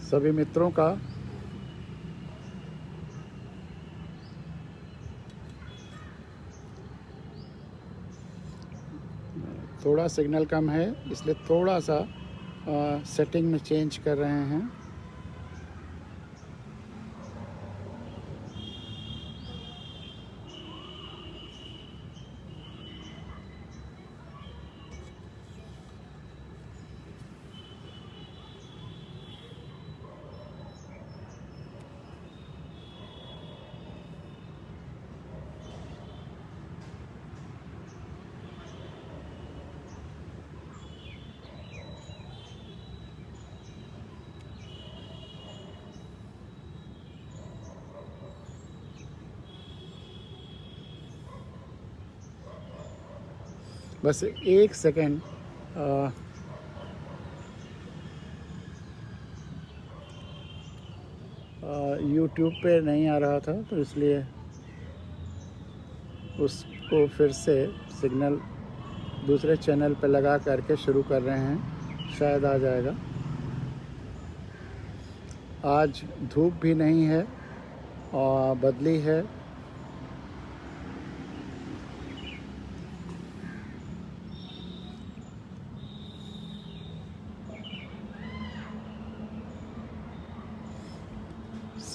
सभी मित्रों का थोड़ा सिग्नल कम है, इसलिए थोड़ा सा सेटिंग में चेंज कर रहे हैं। बस एक सेकेंड, यूट्यूब पे नहीं आ रहा था तो इसलिए उसको फिर से सिग्नल दूसरे चैनल पे लगा करके शुरू कर रहे हैं, शायद आ जाएगा। आज धूप भी नहीं है और बदली है।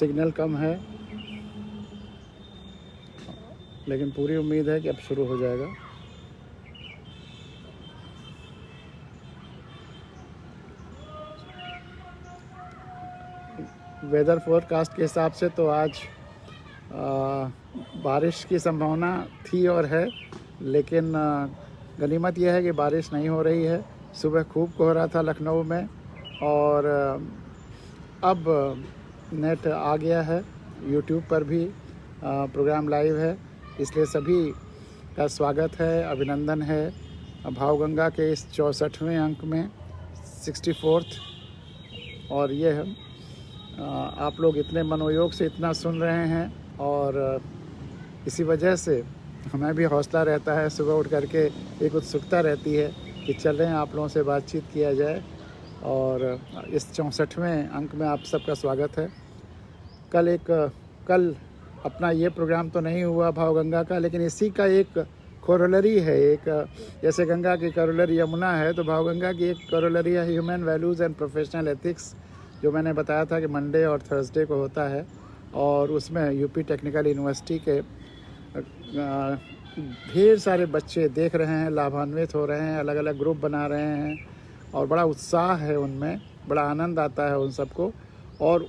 सिग्नल कम है, लेकिन पूरी उम्मीद है कि अब शुरू हो जाएगा। वेदर फोरकास्ट के हिसाब से तो आज बारिश की संभावना थी और है, लेकिन गनीमत यह है कि बारिश नहीं हो रही है। सुबह खूब कोहरा था लखनऊ में और अब नेट आ गया है, यूट्यूब पर भी प्रोग्राम लाइव है, इसलिए सभी का स्वागत है, अभिनंदन है भावगंगा के इस 64वें अंक में, 64th। और ये आप लोग इतने मनोयोग से इतना सुन रहे हैं और इसी वजह से हमें भी हौसला रहता है, सुबह उठ करके एक उत्सुकता रहती है कि चल रहे हैं आप लोगों से बातचीत किया जाए। और इस 64वें अंक में आप सबका स्वागत है। कल अपना ये प्रोग्राम तो नहीं हुआ भावगंगा का, लेकिन इसी का एक कोरोलरी है। एक जैसे गंगा की कोरोलरी यमुना है, तो भावगंगा की एक कोरोलरी है human values and professional ethics, जो मैंने बताया था कि मंडे और थर्सडे को होता है। और उसमें यूपी टेक्निकल यूनिवर्सिटी के ढेर सारे बच्चे देख रहे हैं, लाभान्वित हो रहे हैं, अलग अलग ग्रुप बना रहे हैं और बड़ा उत्साह है उनमें, बड़ा आनंद आता है उन सबको। और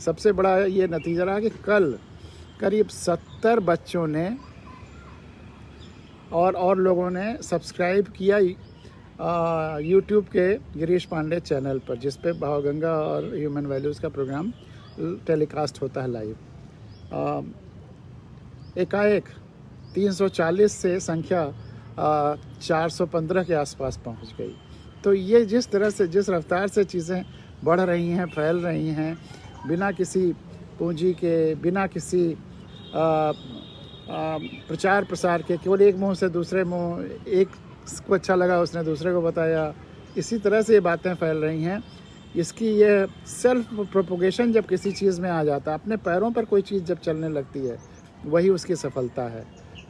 सबसे बड़ा ये नतीजा रहा कि कल करीब 70 बच्चों ने और लोगों ने सब्सक्राइब किया यूट्यूब के गिरीश पांडे चैनल पर, जिस पे भावगंगा और ह्यूमन वैल्यूज़ का प्रोग्राम टेलीकास्ट होता है लाइव। एकाएक 340 से संख्या 415 के आसपास पहुंच गई। तो ये जिस तरह से, जिस रफ्तार से चीज़ें बढ़ रही हैं, फैल रही हैं, बिना किसी पूंजी के, बिना किसी प्रचार प्रसार के, केवल एक मुंह से दूसरे मुंह, एक को अच्छा लगा उसने दूसरे को बताया, इसी तरह से ये बातें फैल रही हैं। इसकी ये सेल्फ प्रोपोगेशन जब किसी चीज़ में आ जाता है, अपने पैरों पर कोई चीज़ जब चलने लगती है, वही उसकी सफलता है।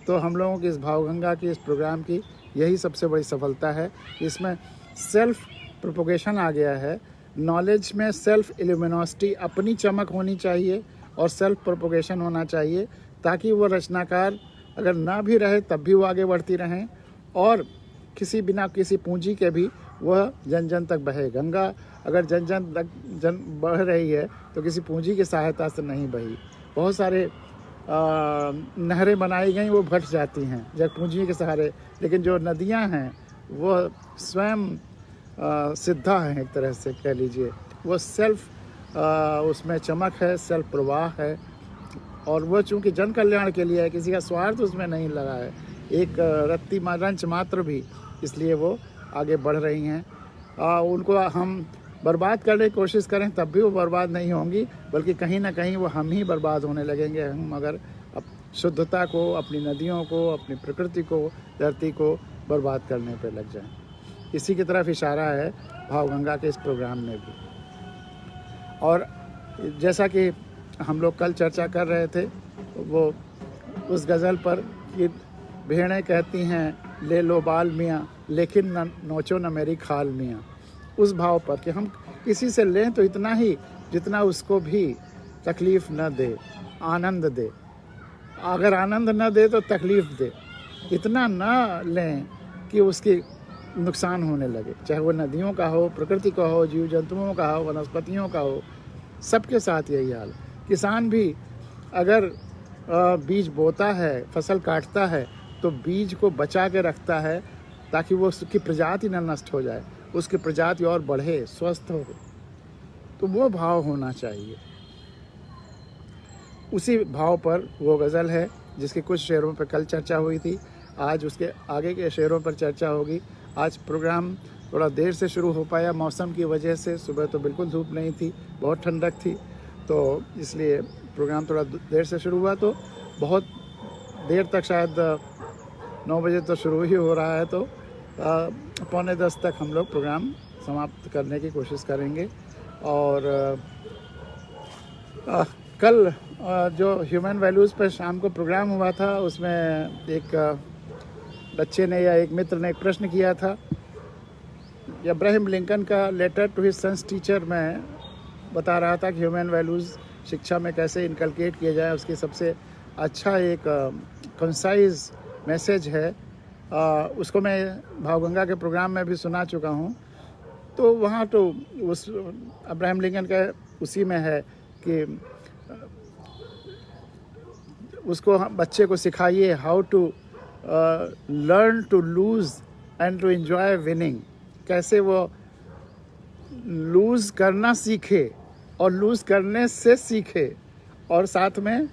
तो हम लोगों की इस भावगंगा की, इस प्रोग्राम की यही सबसे बड़ी सफलता है। इसमें सेल्फ प्रोपोगेशन आ गया है। नॉलेज में सेल्फ इल्यूमिनोसिटी, अपनी चमक होनी चाहिए और सेल्फ प्रोपोगेशन होना चाहिए, ताकि वो रचनाकार अगर ना भी रहे तब भी वो आगे बढ़ती रहें और बिना किसी पूंजी के भी वह जन जन तक बहे। गंगा अगर जन जन तक बढ़ रही है तो किसी पूंजी की सहायता से नहीं बही। बहुत सारे नहरें बनाई गई, वो भट जाती हैं जब पूंजी के सहारे, लेकिन जो नदियां हैं वो स्वयं सिद्धा हैं, एक तरह से कह लीजिए। वो सेल्फ उसमें चमक है, सेल्फ प्रवाह है, और वो चूँकि जन कल्याण के लिए है, किसी का स्वार्थ उसमें नहीं लगा है, एक रत्ती रंच मात्र भी, इसलिए वो आगे बढ़ रही हैं। उनको हम बर्बाद करने की कोशिश करें तब भी वो बर्बाद नहीं होंगी, बल्कि कहीं ना कहीं वो हम ही बर्बाद होने लगेंगे, हम अगर शुद्धता को, अपनी नदियों को, अपनी प्रकृति को, धरती को बर्बाद करने पे लग जाएं। इसी की तरफ इशारा है भावगंगा के इस प्रोग्राम में भी। और जैसा कि हम लोग कल चर्चा कर रहे थे वो उस गज़ल पर कि भेड़ें कहती हैं ले लो बाल मियाँ, लेकिन न नोचो न मेरी खाल मियाँ, उस भाव पर कि हम किसी से लें तो इतना ही जितना उसको भी तकलीफ़ न दे, आनंद दे। अगर आनंद न दे तो तकलीफ़ दे, इतना न लें कि उसकी नुकसान होने लगे, चाहे वो नदियों का हो, प्रकृति का हो, जीव जंतुओं का हो, वनस्पतियों का हो, सबके साथ यही हाल। किसान भी अगर बीज बोता है, फसल काटता है, तो बीज को बचा के रखता है ताकि वो उसकी प्रजाति न नष्ट हो जाए, उसकी प्रजाति और बढ़े, स्वस्थ हो। तो वो भाव होना चाहिए। उसी भाव पर वो गज़ल है जिसके कुछ शेरों पर कल चर्चा हुई थी, आज उसके आगे के शेरों पर चर्चा होगी। आज प्रोग्राम थोड़ा देर से शुरू हो पाया मौसम की वजह से, सुबह तो बिल्कुल धूप नहीं थी, बहुत ठंडक थी, तो इसलिए प्रोग्राम थोड़ा देर से शुरू हुआ। तो बहुत देर तक, शायद 9 बजे तो शुरू ही हो रहा है, तो 9:45 तक हम लोग प्रोग्राम समाप्त करने की कोशिश करेंगे। और कल जो ह्यूमन वैल्यूज़ पर शाम को प्रोग्राम हुआ था, उसमें एक बच्चे ने या एक मित्र ने एक प्रश्न किया था, अब्राहम लिंकन का letter to his son's teacher में बता रहा था कि ह्यूमन वैल्यूज़ शिक्षा में कैसे इनकलकेट किया जाए। उसकी सबसे अच्छा एक कंसाइज मैसेज है, उसको मैं भावगंगा के प्रोग्राम में भी सुना चुका हूँ। तो वहाँ तो उस अब्राहम लिंकन का उसी में है कि उसको बच्चे को सिखाइए how to learn to lose and to enjoy winning, कैसे वो लूज़ करना सीखे और लूज़ करने से सीखे और साथ में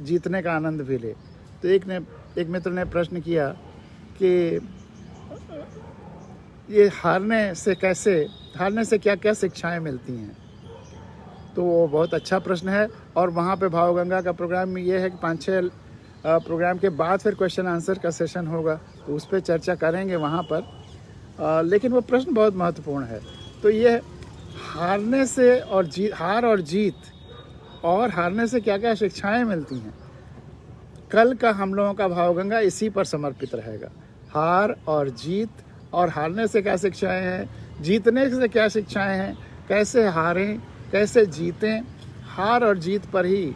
जीतने का आनंद भी ले। तो एक मित्र ने प्रश्न किया कि ये हारने से क्या क्या शिक्षाएं मिलती हैं। तो वो बहुत अच्छा प्रश्न है, और वहाँ पे भावगंगा का प्रोग्राम में ये है कि 5-6 प्रोग्राम के बाद फिर क्वेश्चन आंसर का सेशन होगा, तो उस पर चर्चा करेंगे वहाँ पर। लेकिन वो प्रश्न बहुत महत्वपूर्ण है। तो ये हारने से और हार और जीत, और हारने से क्या क्या शिक्षाएं मिलती हैं, कल का हम लोगों का भावगंगा इसी पर समर्पित रहेगा। हार और जीत, और हारने से क्या शिक्षाएं हैं, जीतने से क्या शिक्षाएं हैं, कैसे हारें कैसे जीतें, हार और जीत पर ही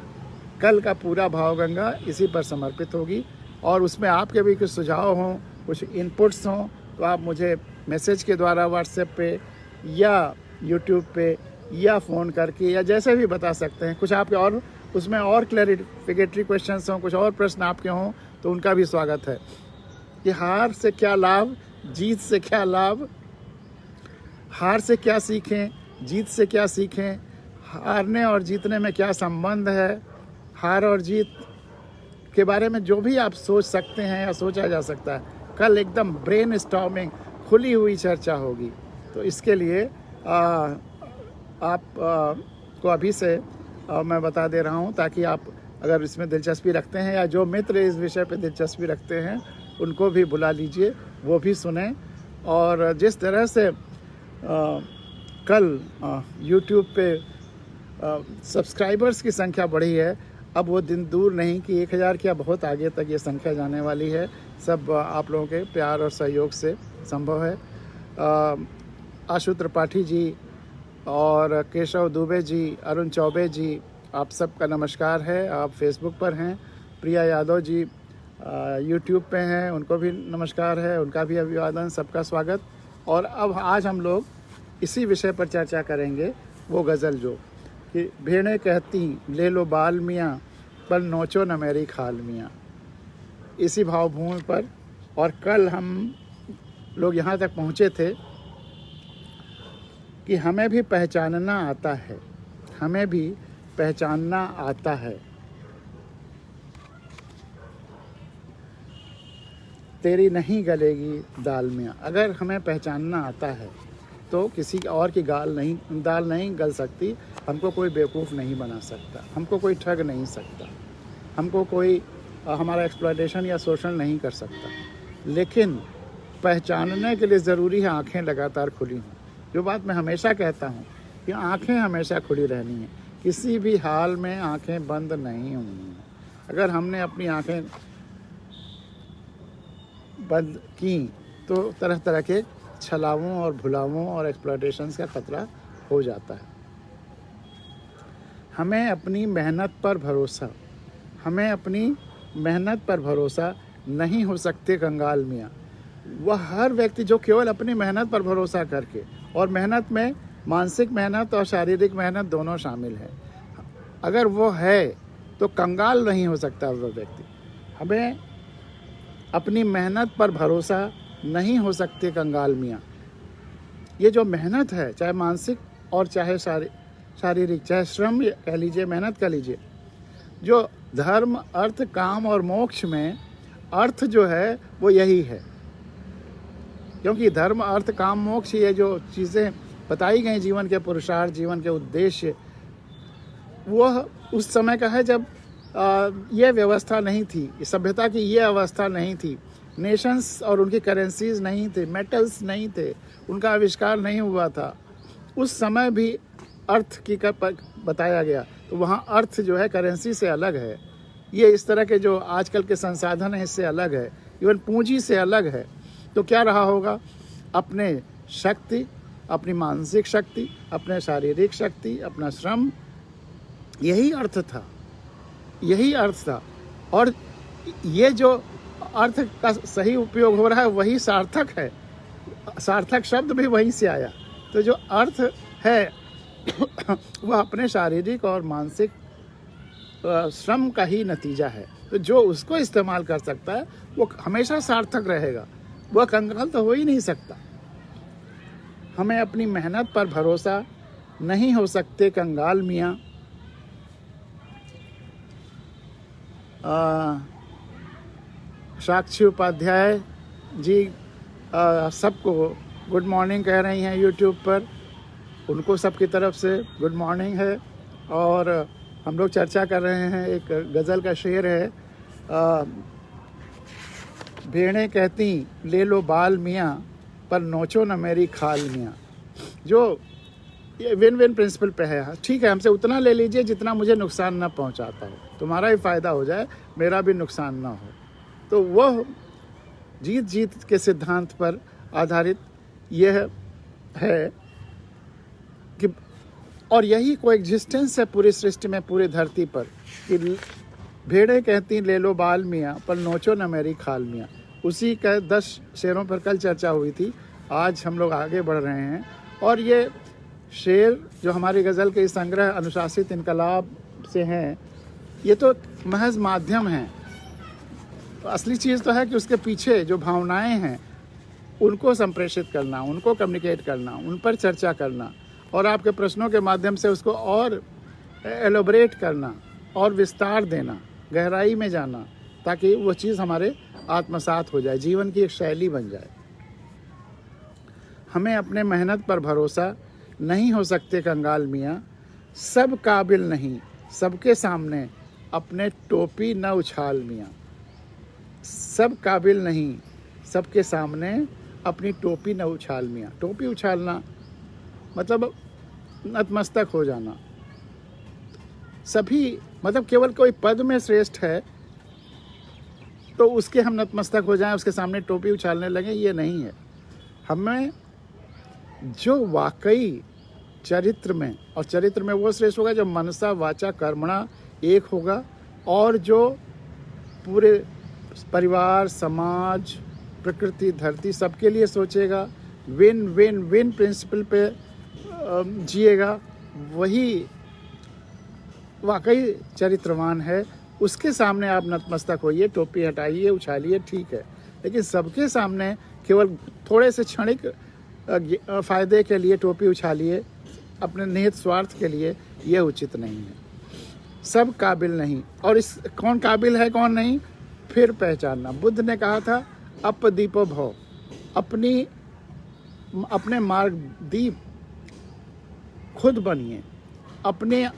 कल का पूरा भावगंगा इसी पर समर्पित होगी। और उसमें आपके भी कुछ सुझाव हों, कुछ इनपुट्स हों, तो आप मुझे मैसेज के द्वारा व्हाट्सएप पे या यूट्यूब पे या फ़ोन करके या जैसे भी बता सकते हैं। कुछ आपके और उसमें और क्लैरिफिकेटरी क्वेश्चंस हों, कुछ और प्रश्न आपके हों, तो उनका भी स्वागत है। कि हार से क्या लाभ, जीत से क्या लाभ, हार से क्या सीखें, जीत से क्या सीखें, हारने और जीतने में क्या संबंध है, हार और जीत के बारे में जो भी आप सोच सकते हैं या सोचा जा सकता है, कल एकदम ब्रेन स्टॉर्मिंग खुली हुई चर्चा होगी। तो इसके लिए आप को अभी से मैं बता दे रहा हूँ, ताकि आप अगर इसमें दिलचस्पी रखते हैं या जो मित्र इस विषय पे दिलचस्पी रखते हैं उनको भी बुला लीजिए, वो भी सुने। और जिस तरह से कल YouTube पे सब्सक्राइबर्स की संख्या बढ़ी है, अब वो दिन दूर नहीं कि 1000 क्या बहुत आगे तक ये संख्या जाने वाली है। सब आप लोगों के प्यार और सहयोग से संभव है। आशु त्रिपाठी जी और केशव दुबे जी, अरुण चौबे जी, आप सबका नमस्कार है। आप फेसबुक पर हैं। प्रिया यादव जी यूट्यूब पे हैं, उनको भी नमस्कार है, उनका भी अभिवादन, सबका स्वागत। और अब आज हम लोग इसी विषय पर चर्चा करेंगे, वो गज़ल जो कि भेड़ें कहती ले लो बाल मियाँ, पर नोचो न मेरी खाल मियाँ, इसी भावभूमि पर। और कल हम लोग यहाँ तक पहुँचे थे कि हमें भी पहचानना आता है, हमें भी पहचानना आता है। तेरी नहीं गलेगी दाल मियाँ, अगर हमें पहचानना आता है तो किसी और की दाल नहीं गल सकती। हमको कोई बेवकूफ़ नहीं बना सकता, हमको कोई ठग नहीं सकता, हमको कोई हमारा एक्सप्लॉयटेशन या शोषण नहीं कर सकता। लेकिन पहचानने के लिए ज़रूरी है आंखें लगातार खुली हों। जो बात मैं हमेशा कहता हूँ कि आंखें हमेशा खुली रहनी है, किसी भी हाल में आंखें बंद नहीं होनी हैं। अगर हमने अपनी आंखें बंद की तो तरह तरह के छलावों और भुलावों और एक्सप्लॉयटेशंस का खतरा हो जाता है। हमें अपनी मेहनत पर भरोसा, हमें अपनी मेहनत पर भरोसा नहीं हो सकते कंगाल मियाँ। वह हर व्यक्ति जो केवल अपनी मेहनत पर भरोसा करके, और मेहनत में मानसिक मेहनत और शारीरिक मेहनत दोनों शामिल है, अगर वो है तो कंगाल नहीं हो सकता वह व्यक्ति। हमें अपनी मेहनत पर भरोसा नहीं हो सकते कंगाल मियाँ। ये जो मेहनत है, चाहे मानसिक और चाहे शारीरिक, चाहे श्रम कह लीजिए, मेहनत कह लीजिए, जो धर्म अर्थ काम और मोक्ष में अर्थ जो है वो यही है। क्योंकि धर्म अर्थ काम मोक्ष, ये जो चीज़ें बताई गई जीवन के पुरुषार्थ, जीवन के उद्देश्य, वह उस समय का है जब ये व्यवस्था नहीं थी, सभ्यता की ये अवस्था नहीं थी, नेशंस और उनकी करेंसीज नहीं थे, मेटल्स नहीं थे, उनका आविष्कार नहीं हुआ था। उस समय भी अर्थ की बताया गया, तो वहाँ अर्थ जो है करेंसी से अलग है। ये इस तरह के जो आजकल के संसाधन हैं इससे अलग है, इवन पूंजी से अलग है। तो क्या रहा होगा? अपने शक्ति, अपनी मानसिक शक्ति, अपने शारीरिक शक्ति, अपना श्रम, यही अर्थ था, यही अर्थ था। और ये जो अर्थ का सही उपयोग हो रहा है वही सार्थक है। सार्थक शब्द भी वहीं से आया। तो जो अर्थ है वह अपने शारीरिक और मानसिक श्रम का ही नतीजा है। तो जो उसको इस्तेमाल कर सकता है वो हमेशा सार्थक रहेगा, वह कंगाल तो हो ही नहीं सकता। हमें अपनी मेहनत पर भरोसा नहीं हो सकते कंगाल मियाँ। साक्षी उपाध्याय जी सबको गुड मॉर्निंग कह रही हैं यूट्यूब पर, उनको सबकी तरफ से गुड मॉर्निंग है। और हम लोग चर्चा कर रहे हैं, एक गज़ल का शेर है, भेड़ें कहती ले लो बाल मियाँ, पर नोचो न मेरी खाल मियाँ। जो ये विन विन प्रिंसिपल पे है। ठीक है, हमसे उतना ले लीजिए जितना मुझे नुकसान ना पहुंचाता हो, तुम्हारा ही फ़ायदा हो जाए, मेरा भी नुकसान ना हो। तो वह जीत जीत के सिद्धांत पर आधारित यह है कि, और यही कोएग्जिस्टेंस है पूरी सृष्टि में, पूरी धरती पर, कि भेड़ें कहती ले लो बाल मियाँ, पर नोचो न मेरी खाल मियाँ। उसी का 10 शेरों पर कल चर्चा हुई थी। आज हम लोग आगे बढ़ रहे हैं और ये शेर जो हमारी गज़ल के इस संग्रह अनुशासित इनकलाब से हैं, ये तो महज माध्यम हैं। तो असली चीज़ तो है कि उसके पीछे जो भावनाएं हैं उनको संप्रेषित करना, उनको कम्युनिकेट करना, उन पर चर्चा करना, और आपके प्रश्नों के माध्यम से उसको और एलोबरेट करना और विस्तार देना, गहराई में जाना, ताकि वो चीज़ हमारे आत्मसात हो जाए, जीवन की एक शैली बन जाए। हमें अपने मेहनत पर भरोसा नहीं हो सकते कंगाल मियाँ, सब काबिल नहीं सबके सामने अपने टोपी न उछाल मियाँ। सब काबिल नहीं सबके सामने अपनी टोपी न उछाल मियाँ। टोपी उछालना मतलब नतमस्तक हो जाना। सभी मतलब केवल कोई पद में श्रेष्ठ है तो उसके हम नतमस्तक हो जाएं, उसके सामने टोपी उछालने लगे, ये नहीं है। हमें जो वाकई चरित्र में, और चरित्र में वो श्रेष्ठ होगा जो मनसा वाचा कर्मणा एक होगा, और जो पूरे परिवार, समाज, प्रकृति, धरती सबके लिए सोचेगा, विन विन विन प्रिंसिपल पे जिएगा, वही वाकई चरित्रवान है। उसके सामने आप नतमस्तक होइए, टोपी हटाइए, उछालिए, ठीक है। लेकिन सबके सामने केवल थोड़े से क्षणिक फ़ायदे के लिए टोपी उछालिए, अपने निहित स्वार्थ के लिए, यह उचित नहीं है। सब काबिल नहीं, और इस कौन काबिल है कौन नहीं फिर पहचानना। बुद्ध ने कहा था अपदीपो भव, अपने मार्ग दीप खुद बनिए, अपने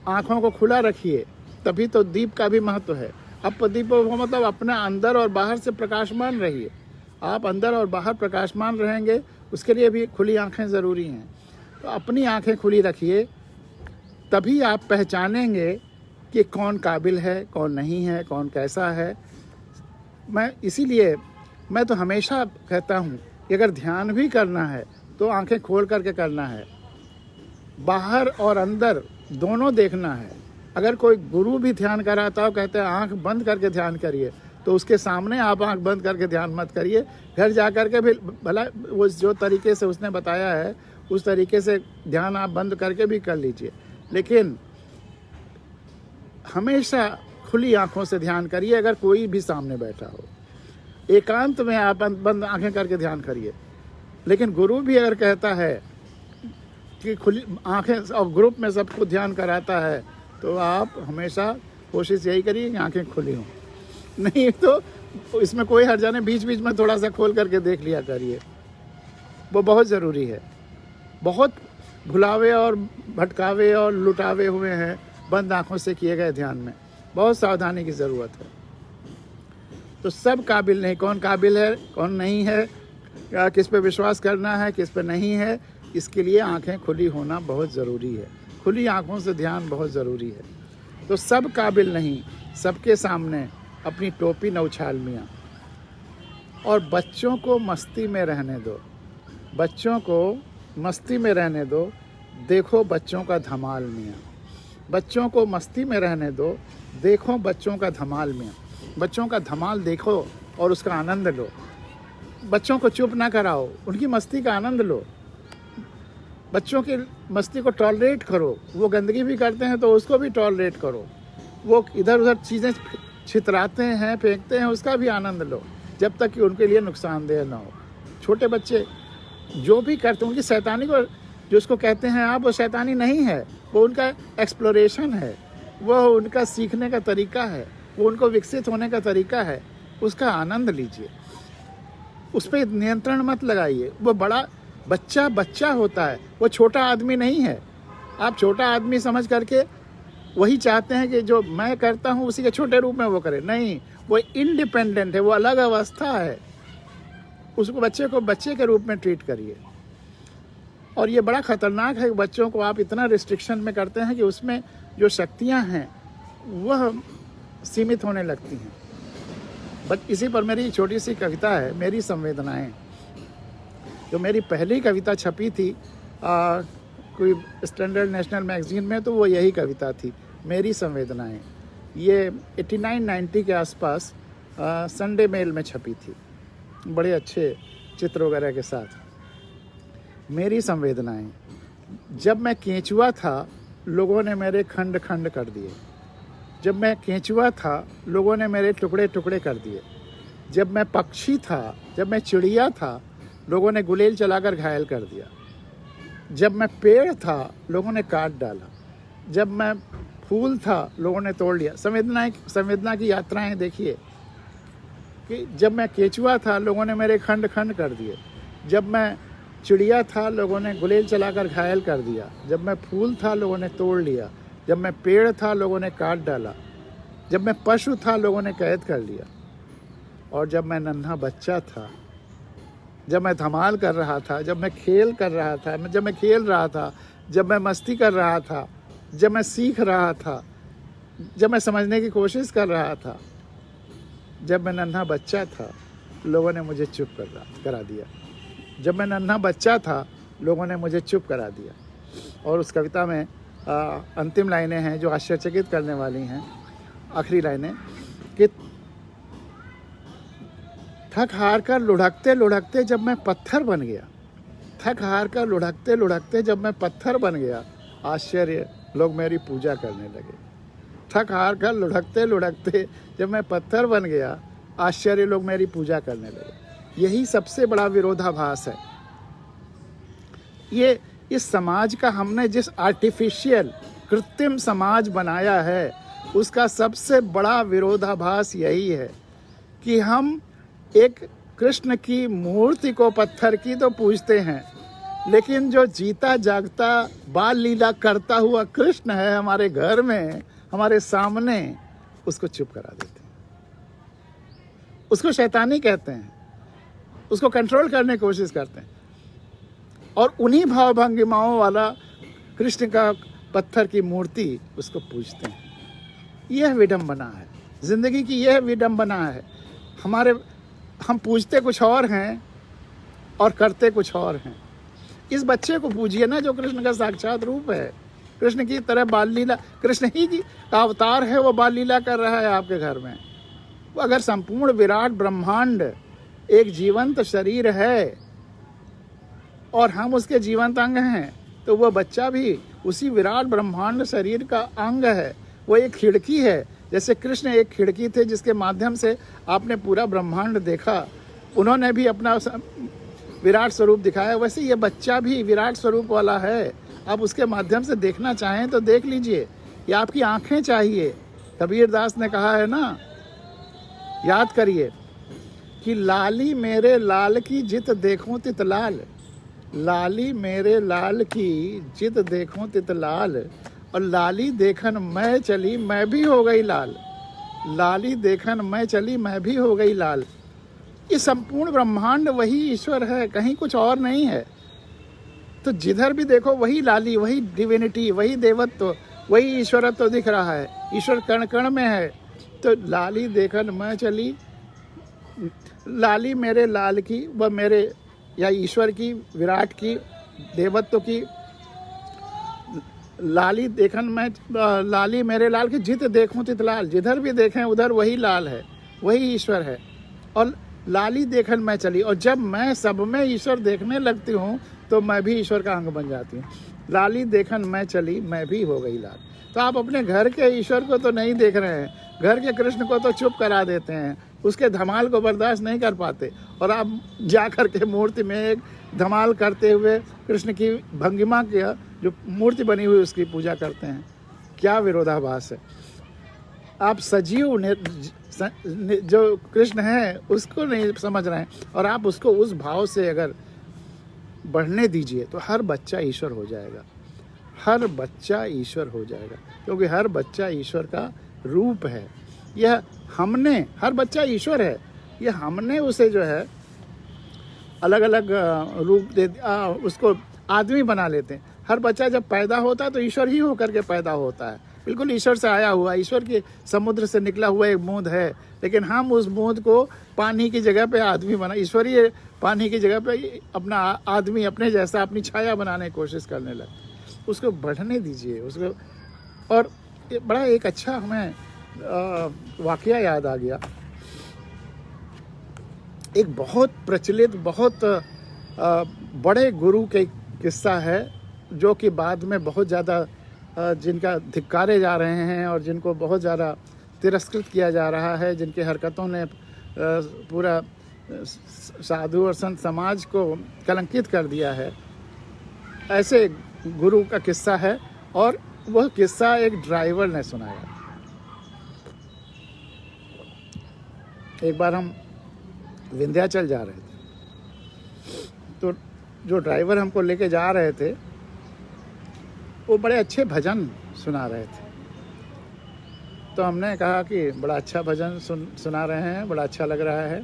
आँखों को खुला रखिए, तभी तो दीप का भी महत्व है। अपदीपो भव मतलब अपना अंदर और बाहर से प्रकाशमान रहिए। आप अंदर और बाहर प्रकाशमान रहेंगे, उसके लिए भी खुली आँखें ज़रूरी हैं। तो अपनी आंखें खुली रखिए, तभी आप पहचानेंगे कि कौन काबिल है, कौन नहीं है, कौन कैसा है। इसीलिए मैं तो हमेशा कहता हूँ कि अगर ध्यान भी करना है तो आंखें खोल करके करना है, बाहर और अंदर दोनों देखना है। अगर कोई गुरु भी ध्यान कराता हो, कहते हैं आंख बंद करके ध्यान करिए, तो उसके सामने आप आंख बंद करके ध्यान मत करिए। घर जा कर के भी भला वो जो तरीके से उसने बताया है उस तरीके से ध्यान आप बंद करके भी कर लीजिए, लेकिन हमेशा खुली आंखों से ध्यान करिए। अगर कोई भी सामने बैठा हो, एकांत में आप बंद आंखें करके ध्यान करिए। लेकिन गुरु भी अगर कहता है कि खुली आंखें और ग्रुप में सबको ध्यान कराता है, तो आप हमेशा कोशिश यही करिए कि आंखें खुली हों। नहीं तो इसमें कोई हर्जा नहीं, बीच बीच में थोड़ा सा खोल करके देख लिया करिए, वो बहुत ज़रूरी है। बहुत भुलावे और भटकावे और लुटावे हुए हैं बंद आंखों से किए गए ध्यान में, बहुत सावधानी की ज़रूरत है। तो सब काबिल नहीं, कौन काबिल है कौन नहीं है, किस पे विश्वास करना है किस पे नहीं है, इसके लिए आंखें खुली होना बहुत ज़रूरी है। खुली आंखों से ध्यान बहुत ज़रूरी है। तो सब काबिल नहीं, सबके सामने अपनी टोपी न उछाल मियाँ। और बच्चों को मस्ती में रहने दो, बच्चों को मस्ती में रहने दो, देखो बच्चों का धमाल मियाँ। बच्चों को मस्ती में रहने दो, देखो बच्चों का धमाल मियाँ। बच्चों का धमाल देखो और उसका आनंद लो। बच्चों को चुप ना कराओ, उनकी मस्ती का आनंद लो। बच्चों की मस्ती को टॉलरेट करो, वो गंदगी भी करते हैं तो उसको भी टॉलरेट करो। वो इधर उधर चीज़ें छितराते हैं, फेंकते हैं, उसका भी आनंद लो, जब तक कि उनके लिए नुकसानदेह ना हो। छोटे बच्चे जो भी करते हैं, उनकी शैतानी को जो उसको कहते हैं आप, वो शैतानी नहीं है, वो उनका एक्सप्लोरेशन है, वो उनका सीखने का तरीका है, वो उनको विकसित होने का तरीका है। उसका आनंद लीजिए, उस पर नियंत्रण मत लगाइए। वो बड़ा बच्चा बच्चा होता है, वो छोटा आदमी नहीं है। आप छोटा आदमी समझ करके वही चाहते हैं कि जो मैं करता हूँ उसी के छोटे रूप में वो करे, नहीं, वो इंडिपेंडेंट है, वो अलग अवस्था है। उसको बच्चे को बच्चे के रूप में ट्रीट करिए। और ये बड़ा ख़तरनाक है कि बच्चों को आप इतना रिस्ट्रिक्शन में करते हैं कि उसमें जो शक्तियाँ हैं वह सीमित होने लगती हैं। बट इसी पर मेरी छोटी सी कविता है, मेरी संवेदनाएं, जो मेरी पहली कविता छपी थी कोई स्टैंडर्ड नेशनल मैगजीन में, तो वो यही कविता थी, मेरी संवेदनाएं। ये 89-90 के आसपास संडे मेल में छपी थी, बड़े अच्छे चित्र वगैरह के साथ। मेरी संवेदनाएं। जब मैं केंचुआ था लोगों ने मेरे खंड खंड कर दिए। जब मैं केंचुआ था लोगों ने मेरे टुकड़े टुकड़े कर दिए। जब मैं पक्षी था, जब मैं चिड़िया था, लोगों ने गुलेल चलाकर घायल कर दिया। जब मैं पेड़ था लोगों ने काट डाला। जब मैं फूल था लोगों ने तोड़ लिया। संवेदना की यात्राएं देखिए कि जब मैं केंचुआ था लोगों ने मेरे खंड खंड कर दिए। जब मैं चिड़िया था लोगों ने गुलेल चलाकर घायल कर दिया। जब मैं फूल था लोगों ने तोड़ लिया। जब मैं पेड़ था लोगों ने काट डाला। जब मैं पशु था लोगों ने कैद कर लिया। और जब मैं नन्हा बच्चा था, जब मैं धमाल कर रहा था, जब मैं खेल कर रहा था, जब मैं खेल रहा था, जब मैं मस्ती कर रहा था, जब मैं सीख रहा था, जब मैं समझने की कोशिश कर रहा था, जब मैं नन्हा बच्चा था लोगों ने मुझे चुप करा दिया। जब मैं नन्हा बच्चा था लोगों ने मुझे चुप करा दिया। और उस कविता में अंतिम लाइनें हैं जो आश्चर्यचकित करने वाली हैं। आखिरी लाइनें कि थक हार कर लुढ़कते लुढ़कते जब मैं पत्थर बन गया। थक हार कर लुढ़कते लुढ़कते जब मैं पत्थर बन गया, आश्चर्य लोग मेरी पूजा करने लगे। थक हार कर लुढ़कते लुढ़कते जब मैं पत्थर बन गया, आश्चर्य लोग मेरी पूजा करने लगे। यही सबसे बड़ा विरोधाभास है। ये इस समाज का हमने जिस आर्टिफिशियल कृत्रिम समाज बनाया है, उसका सबसे बड़ा विरोधाभास यही है कि हम एक कृष्ण की मूर्ति को पत्थर की तो पूजते हैं, लेकिन जो जीता जागता बाल लीला करता हुआ कृष्ण है हमारे घर में, हमारे सामने, उसको चुप करा देते हैं। उसको शैतानी कहते हैं, उसको कंट्रोल करने की कोशिश करते हैं। और उन्हीं भाव भंगिमाओं वाला कृष्ण का पत्थर की मूर्ति उसको पूजते हैं। यह विडंबना है, ज़िंदगी की यह विडंबना है। हम पूजते कुछ और हैं और करते कुछ और हैं। इस बच्चे को पूजिए ना, जो कृष्ण का साक्षात रूप है। कृष्ण की तरह बाल लीला, कृष्ण ही की अवतार है, वो बाल लीला कर रहा है आपके घर में। अगर संपूर्ण विराट ब्रह्मांड एक जीवंत शरीर है और हम उसके जीवंत अंग हैं, तो वह बच्चा भी उसी विराट ब्रह्मांड शरीर का अंग है। वो एक खिड़की है, जैसे कृष्ण एक खिड़की थे जिसके माध्यम से आपने पूरा ब्रह्मांड देखा, उन्होंने भी अपना विराट स्वरूप दिखाया, वैसे ये बच्चा भी विराट स्वरूप वाला है। आप उसके माध्यम से देखना चाहें तो देख लीजिए। ये आपकी आंखें चाहिए। कबीर दास ने कहा है ना, याद करिए कि लाली मेरे लाल की जित देखूं तित लाल, लाली मेरे लाल की जित देखूं तित लाल, और लाली देखन मैं चली मैं भी हो गई लाल, लाली देखन मैं चली मैं भी हो गई लाल। ये संपूर्ण ब्रह्मांड वही ईश्वर है, कहीं कुछ और नहीं है। तो जिधर भी देखो वही लाली, वही डिविनिटी, वही देवत्व, वही ईश्वरत्व दिख रहा है। ईश्वर कण कण में है। तो लाली देखन मैं चली, लाली मेरे लाल की, वह मेरे या ईश्वर की, विराट की, देवत्व की, लाली देखन मैं, लाली मेरे लाल की जित देखूं तित लाल। जिधर भी देखें उधर वही लाल है, वही ईश्वर है। और लाली देखन मैं चली, और जब मैं सब में ईश्वर देखने लगती हूँ तो मैं भी ईश्वर का अंग बन जाती हूँ। लाली देखन मैं चली मैं भी हो गई लाल। तो आप अपने घर के ईश्वर को तो नहीं देख रहे हैं, घर के कृष्ण को तो चुप करा देते हैं, उसके धमाल को बर्दाश्त नहीं कर पाते, और आप जा कर के मूर्ति में एक धमाल करते हुए कृष्ण की भंगिमा की जो मूर्ति बनी हुई उसकी पूजा करते हैं। क्या विरोधाभास है। आप सजीव जो कृष्ण है उसको नहीं समझ रहे हैं, और आप उसको उस भाव से अगर बढ़ने दीजिए तो हर बच्चा ईश्वर हो जाएगा, हर बच्चा ईश्वर हो जाएगा, क्योंकि हर बच्चा ईश्वर का रूप है। यह हमने, हर बच्चा ईश्वर है, यह हमने उसे जो है अलग अलग रूप दे उसको आदमी बना लेते हैं। हर बच्चा जब पैदा होता है तो ईश्वर ही होकर के पैदा होता है, बिल्कुल ईश्वर से आया हुआ, ईश्वर के समुद्र से निकला हुआ एक बूंद है। लेकिन हम उस बूंद को पानी की जगह पे आदमी बना, ईश्वरीय पानी की जगह पे अपना आदमी, अपने जैसा, अपनी छाया बनाने की कोशिश करने लगे। उसको बढ़ने दीजिए उसको। और बड़ा एक अच्छा हमें वाकया याद आ गया। एक बहुत प्रचलित, बहुत बड़े गुरु के किस्सा है, जो कि बाद में बहुत ज़्यादा जिनका धिक्कारे जा रहे हैं और जिनको बहुत ज़्यादा तिरस्कृत किया जा रहा है, जिनकी हरकतों ने पूरा साधु और संत समाज को कलंकित कर दिया है, ऐसे गुरु का किस्सा है। और वह किस्सा एक ड्राइवर ने सुनाया। एक बार हम विंध्याचल जा रहे थे, तो जो ड्राइवर हमको लेके जा रहे थे वो बड़े अच्छे भजन सुना रहे थे। तो हमने कहा कि बड़ा अच्छा भजन सुना रहे हैं, बड़ा अच्छा लग रहा है।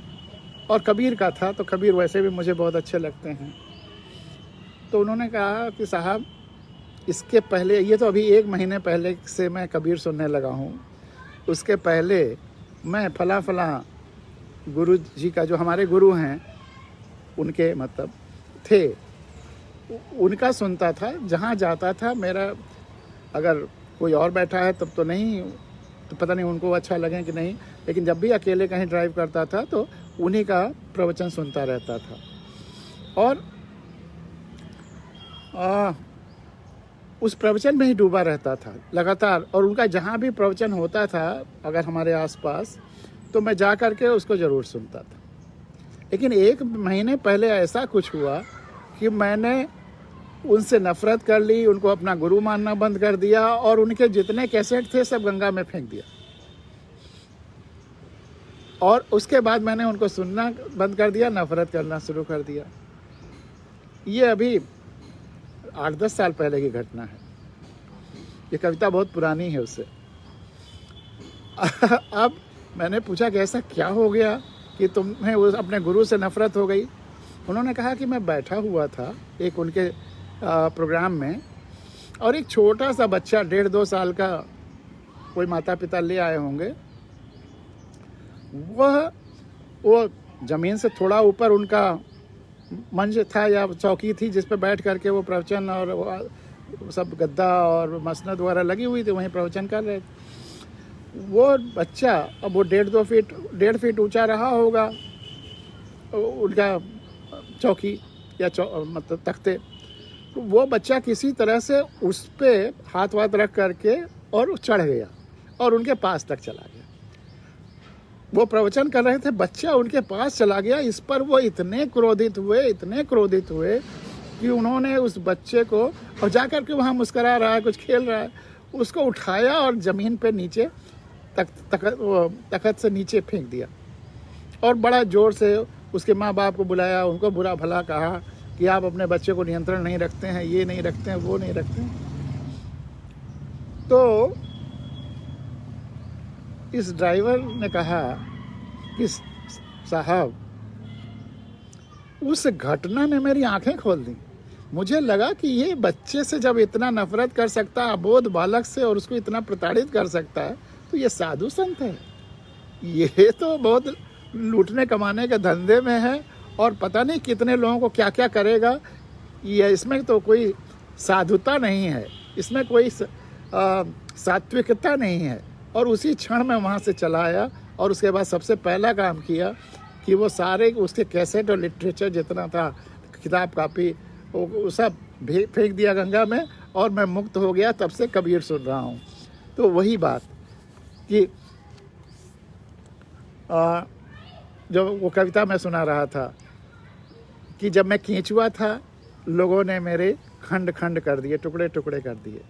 और कबीर का था, तो कबीर वैसे भी मुझे बहुत अच्छे लगते हैं। तो उन्होंने कहा कि साहब, इसके पहले, ये तो अभी 1 महीने पहले से मैं कबीर सुनने लगा हूँ, उसके पहले मैं फला गुरु जी का, जो हमारे गुरु हैं उनके मतलब थे, उनका सुनता था। जहाँ जाता था मेरा, अगर कोई और बैठा है तब तो नहीं, तो पता नहीं उनको अच्छा लगे कि नहीं, लेकिन जब भी अकेले कहीं ड्राइव करता था तो उन्हीं का प्रवचन सुनता रहता था। और उस प्रवचन में ही डूबा रहता था लगातार। और उनका जहाँ भी प्रवचन होता था अगर हमारे आसपास, तो मैं जा कर के उसको ज़रूर सुनता था। लेकिन 1 महीने पहले ऐसा कुछ हुआ कि मैंने उनसे नफ़रत कर ली, उनको अपना गुरु मानना बंद कर दिया, और उनके जितने कैसेट थे सब गंगा में फेंक दिया। और उसके बाद मैंने उनको सुनना बंद कर दिया, नफ़रत करना शुरू कर दिया। ये अभी 8-10 साल पहले की घटना है। ये कविता बहुत पुरानी है उससे। अब मैंने पूछा कि ऐसा क्या हो गया कि तुम्हें अपने गुरु से नफ़रत हो गई। उन्होंने कहा कि मैं बैठा हुआ था एक उनके प्रोग्राम में, और एक छोटा सा बच्चा 1.5-2 साल का, कोई माता पिता ले आए होंगे, वो ज़मीन से थोड़ा ऊपर उनका मंच था या चौकी थी जिस पर बैठ करके वो प्रवचन और वो सब गद्दा और मसनद वगैरह लगी हुई थी, वहीं प्रवचन कर रहे थे। वो बच्चा, अब वो 1.5 फीट ऊंचा रहा होगा उनका चौकी या मतलब तख्ते, तो वो बच्चा किसी तरह से उस पर हाथ वाथ रख करके और चढ़ गया और उनके पास तक चला गया। वो प्रवचन कर रहे थे, बच्चा उनके पास चला गया। इस पर वो इतने क्रोधित हुए कि उन्होंने उस बच्चे को, और जाकर के वहाँ मुस्करा रहा है, कुछ खेल रहा है, उसको उठाया और ज़मीन पे नीचे तख्त से नीचे फेंक दिया और बड़ा ज़ोर से उसके माँ बाप को बुलाया, उनको बुरा भला कहा कि आप अपने बच्चे को नियंत्रण नहीं रखते हैं, ये नहीं रखते हैं, वो नहीं रखते हैं। तो इस ड्राइवर ने कहा कि साहब, उस घटना ने मेरी आंखें खोल दी। मुझे लगा कि ये बच्चे से जब इतना नफरत कर सकता है, अबोध बालक से, और उसको इतना प्रताड़ित कर सकता है, तो ये साधु संत है। ये तो बहुत लूटने कमाने के धंधे में है और पता नहीं कितने लोगों को क्या क्या करेगा। ये इसमें तो कोई साधुता नहीं है, इसमें कोई सात्विकता नहीं है। और उसी क्षण में वहाँ से चला आया और उसके बाद सबसे पहला काम किया कि वो सारे उसके कैसेट और लिटरेचर जितना था, किताब कापी, वो सब फेंक दिया गंगा में, और मैं मुक्त हो गया। तब से कबीर सुन रहा हूँ। तो वही बात कि जो वो कविता मैं सुना रहा था कि जब मैं केंचुआ था, लोगों ने मेरे खंड खंड कर दिए, टुकड़े टुकड़े कर दिए।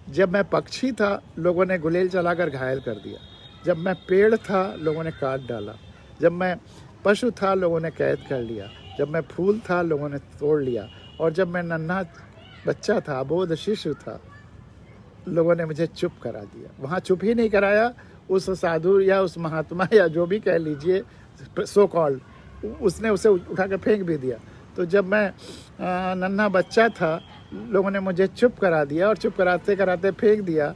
जब मैं पक्षी था, लोगों ने गुलेल चलाकर घायल कर दिया। जब मैं पेड़ था, लोगों ने काट डाला। जब मैं पशु था, लोगों ने कैद कर लिया। जब मैं फूल था, लोगों ने तोड़ लिया। और जब मैं नन्हा बच्चा था, अबोध शिशु था, लोगों ने मुझे चुप करा दिया। वहाँ चुप ही नहीं कराया, उस साधु या उस महात्मा या जो भी कह लीजिए सो कॉल्ड, उसने उसे उठा के फेंक भी दिया। तो जब मैं नन्हा बच्चा था, लोगों ने मुझे चुप करा दिया और चुप कराते कराते फेंक दिया।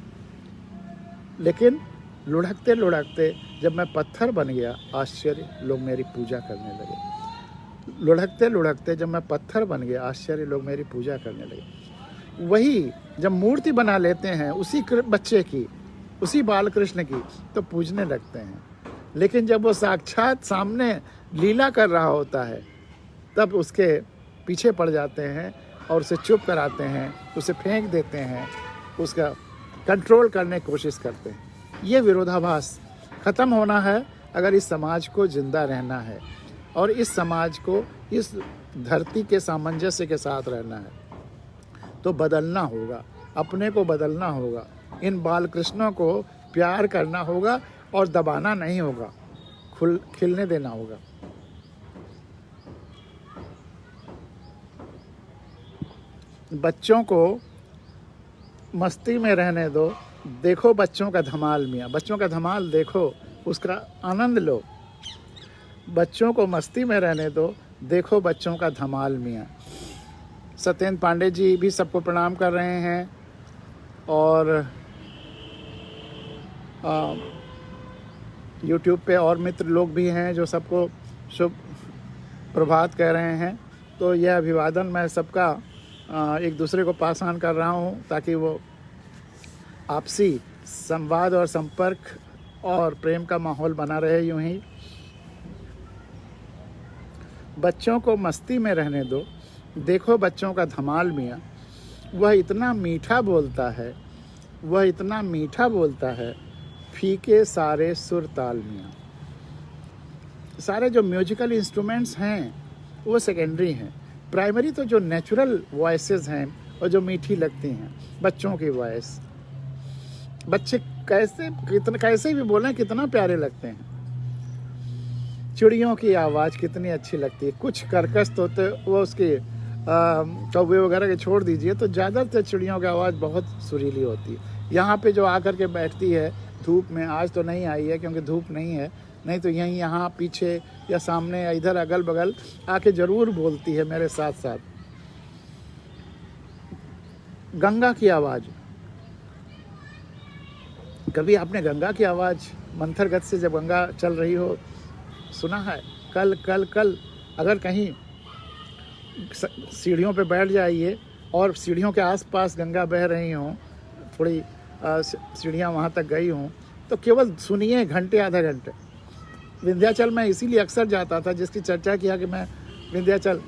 लेकिन लुढ़कते लुढ़कते जब मैं पत्थर बन गया, आश्चर्य, लोग मेरी पूजा करने लगे। लुढ़कते लुढ़कते जब मैं पत्थर बन गया, आश्चर्य, लोग मेरी पूजा करने लगे। वही जब मूर्ति बना लेते हैं उसी बच्चे की, उसी बाल कृष्ण की, तो पूजने लगते हैं। लेकिन जब वो साक्षात सामने लीला कर रहा होता है, तब उसके पीछे पड़ जाते हैं और उसे चुप कराते हैं, उसे फेंक देते हैं, उसका कंट्रोल करने की कोशिश करते हैं। ये विरोधाभास ख़त्म होना है अगर इस समाज को जिंदा रहना है और इस समाज को इस धरती के सामंजस्य के साथ रहना है। तो बदलना होगा, अपने को बदलना होगा, इन बाल कृष्णों को प्यार करना होगा और दबाना नहीं होगा, खिलने देना होगा। बच्चों को मस्ती में रहने दो, देखो बच्चों का धमाल मियाँ, बच्चों का धमाल देखो, उसका आनंद लो। बच्चों को मस्ती में रहने दो, देखो बच्चों का धमाल मियाँ। सत्येंद्र पांडे जी भी सबको प्रणाम कर रहे हैं और यूट्यूब पे और मित्र लोग भी हैं जो सबको शुभ प्रभात कह रहे हैं। तो यह अभिवादन मैं सबका एक दूसरे को पास ऑन कर रहा हूँ ताकि वो आपसी संवाद और संपर्क और प्रेम का माहौल बना रहे। यूं ही बच्चों को मस्ती में रहने दो, देखो बच्चों का धमाल मियाँ। वह इतना मीठा बोलता है, वह इतना मीठा बोलता है, फीके सारे सुर ताल मियाँ। सारे जो म्यूजिकल इंस्ट्रूमेंट्स हैं वो सेकेंडरी हैं, प्राइमरी तो जो नेचुरल वॉइसेस हैं और जो मीठी लगती हैं, बच्चों की वॉइस। बच्चे कैसे भी बोलें कितना प्यारे लगते हैं। चिड़ियों की आवाज़ कितनी अच्छी लगती है। कुछ कर्कश तोते वो उसके कौवे वगैरह के छोड़ दीजिए, तो ज़्यादातर चिड़ियों की आवाज़ बहुत सुरीली होती है। यहाँ पे जो आकर के बैठती है धूप में, आज तो नहीं आई है क्योंकि धूप नहीं है, नहीं तो यहीं यहाँ पीछे या सामने या इधर अगल बगल आके ज़रूर बोलती है मेरे साथ साथ। गंगा की आवाज़, कभी आपने गंगा की आवाज़ मंथर गति से जब गंगा चल रही हो सुना है? कल कल कल अगर कहीं सीढ़ियों पे बैठ जाइए और सीढ़ियों के आसपास गंगा बह रही हों, थोड़ी सीढ़ियाँ वहाँ तक गई हों, तो केवल सुनिए घंटे आधा घंटे। विंध्याचल मैं इसीलिए अक्सर जाता था, जिसकी चर्चा किया कि मैं विंध्याचल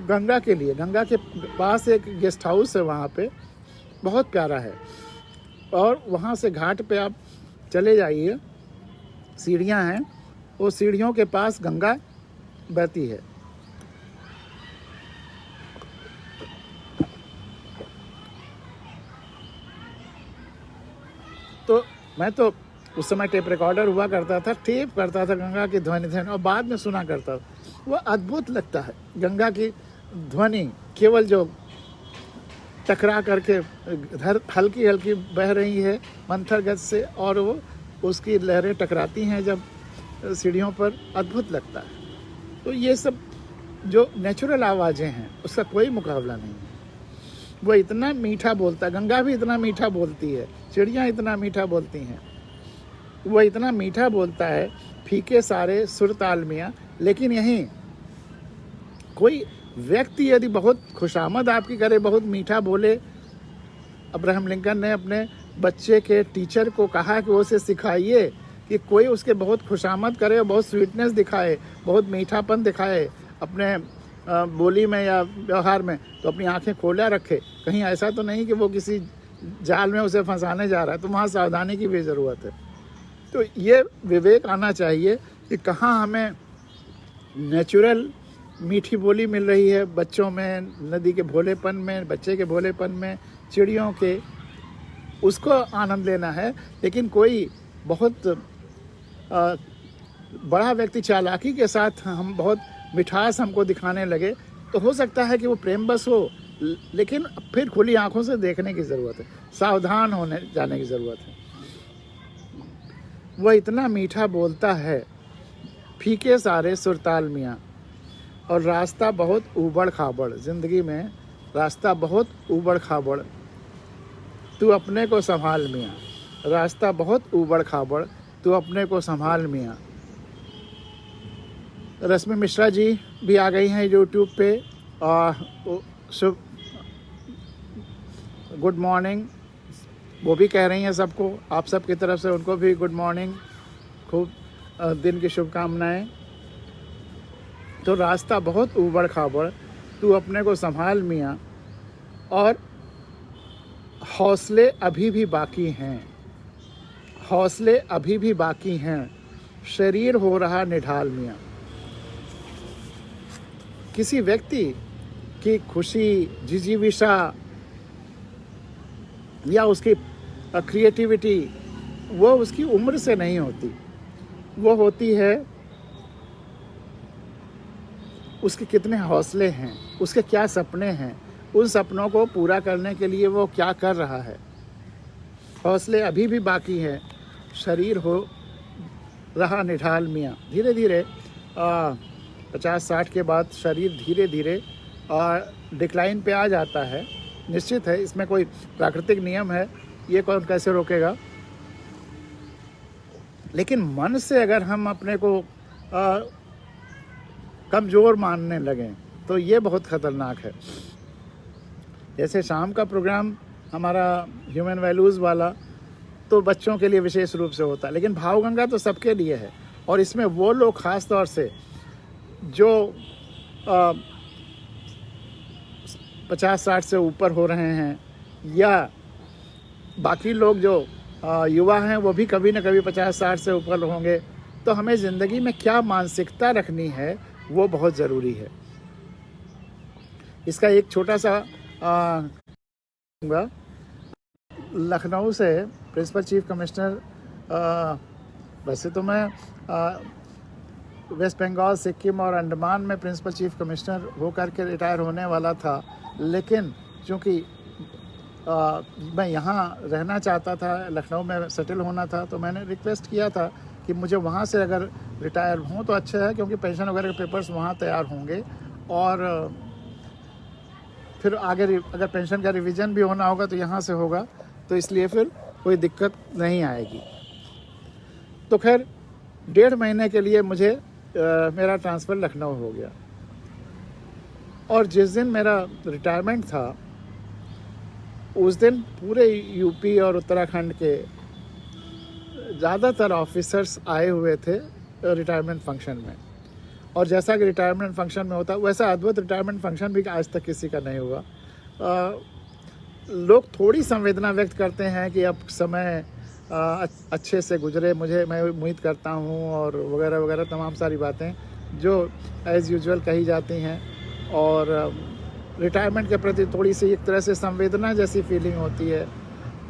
गंगा के लिए, गंगा के पास एक गेस्ट हाउस है वहाँ पे, बहुत प्यारा है, और वहाँ से घाट पे आप चले जाइए, सीढ़ियाँ हैं, वो सीढ़ियों के पास गंगा बहती है। तो मैं तो उस समय टेप रिकॉर्डर हुआ करता था, टेप करता था गंगा की ध्वनि और बाद में सुना करता था। वो अद्भुत लगता है, गंगा की ध्वनि केवल जो टकरा करके हल्की हल्की बह रही है मंथर गति से, और वो उसकी लहरें टकराती हैं जब सीढ़ियों पर, अद्भुत लगता है। तो ये सब जो नेचुरल आवाज़ें हैं उसका कोई मुकाबला नहीं है। वो इतना मीठा बोलता है, गंगा भी इतना मीठा बोलती है, चिड़ियाँ इतना मीठा बोलती हैं, वो इतना मीठा बोलता है, फीके सारे सुर ताल मियाँ। लेकिन यहीं कोई व्यक्ति यदि बहुत खुशामद आपकी करे, बहुत मीठा बोले, अब्राहम लिंकन ने अपने बच्चे के टीचर को कहा कि उसे सिखाइए कि कोई उसके बहुत खुशामद करे और बहुत स्वीटनेस दिखाए, बहुत मीठापन दिखाए अपने बोली में या व्यवहार में, तो अपनी आंखें खोला रखे, कहीं ऐसा तो नहीं कि वो किसी जाल में उसे फंसाने जा रहा है, तो वहाँ सावधानी की भी ज़रूरत है। तो ये विवेक आना चाहिए कि कहाँ हमें नेचुरल मीठी बोली मिल रही है, बच्चों में, नदी के भोलेपन में, बच्चे के भोलेपन में, चिड़ियों के, उसको आनंद लेना है। लेकिन कोई बहुत बड़ा व्यक्ति चालाकी के साथ हम बहुत मिठास हमको दिखाने लगे, तो हो सकता है कि वो प्रेम बस हो, लेकिन फिर खुली आंखों से देखने की ज़रूरत है, सावधान होने जाने की ज़रूरत है। वह इतना मीठा बोलता है, फीके सारे सुरताल मियाँ, और रास्ता बहुत ऊबड़ खाबड़, ज़िंदगी में रास्ता बहुत ऊबड़ खाबड़, तू अपने को संभाल मियाँ, रास्ता बहुत ऊबड़ खाबड़, तू अपने को संभाल मियाँ। रश्मि मिश्रा जी भी आ गई हैं यूट्यूब पे, और शुभ गुड मॉर्निंग वो भी कह रही हैं सबको, आप सब की तरफ से उनको भी गुड मॉर्निंग, खूब दिन की शुभकामनाएं। तो रास्ता बहुत ऊबड़ खाबड़, तू अपने को संभाल मियाँ, और हौसले अभी भी बाकी हैं, हौसले अभी भी बाकी हैं, शरीर हो रहा निढाल मियाँ। किसी व्यक्ति की खुशी, जिजीविशा या उसकी क्रिएटिविटी, वो उसकी उम्र से नहीं होती, वो होती है उसके कितने हौसले हैं, उसके क्या सपने हैं, उन सपनों को पूरा करने के लिए वो क्या कर रहा है। हौसले अभी भी बाकी हैं, शरीर हो रहा निढाल मियाँ। धीरे धीरे 50-60 के बाद शरीर धीरे धीरे डिक्लाइन पे आ जाता है, निश्चित है, इसमें कोई प्राकृतिक नियम है, ये कौन कैसे रोकेगा। लेकिन मन से अगर हम अपने को कमज़ोर मानने लगें तो ये बहुत ख़तरनाक है। जैसे शाम का प्रोग्राम हमारा ह्यूमन वैल्यूज़ वाला तो बच्चों के लिए विशेष रूप से होता है, लेकिन भावगंगा तो सबके लिए है, और इसमें वो लोग ख़ास तौर से जो 50-60 से ऊपर हो रहे हैं, या बाकी लोग जो युवा हैं वो भी कभी न कभी 50-60 से ऊपर होंगे, तो हमें ज़िंदगी में क्या मानसिकता रखनी है वो बहुत ज़रूरी है। इसका एक छोटा सा लखनऊ से प्रिंसिपल चीफ कमिश्नर, वैसे तो मैं वेस्ट बंगाल, सिक्किम और अंडमान में प्रिंसिपल चीफ कमिश्नर होकर के रिटायर होने वाला था, लेकिन चूँकि मैं यहाँ रहना चाहता था, लखनऊ में सेटल होना था, तो मैंने रिक्वेस्ट किया था कि मुझे वहाँ से अगर रिटायर हूँ तो अच्छा है, क्योंकि पेंशन वगैरह के पेपर्स वहाँ तैयार होंगे और फिर आगे अगर पेंशन का रिवीजन भी होना होगा तो यहाँ से होगा, तो इसलिए फिर कोई दिक्कत नहीं आएगी। तो खैर 1.5 महीने के लिए मुझे मेरा ट्रांसफ़र लखनऊ हो गया और जिस दिन मेरा रिटायरमेंट था उस दिन पूरे यूपी और उत्तराखंड के ज़्यादातर ऑफिसर्स आए हुए थे रिटायरमेंट फंक्शन में। और जैसा कि रिटायरमेंट फंक्शन में होता वैसा अद्भुत रिटायरमेंट फंक्शन भी आज तक किसी का नहीं हुआ। लोग थोड़ी संवेदना व्यक्त करते हैं कि अब समय अच्छे से गुजरे, मैं उम्मीद करता हूँ, और वगैरह वगैरह तमाम सारी बातें जो एज़ यूजुअल कही जाती हैं। और रिटायरमेंट के प्रति थोड़ी सी एक तरह से संवेदना जैसी फीलिंग होती है।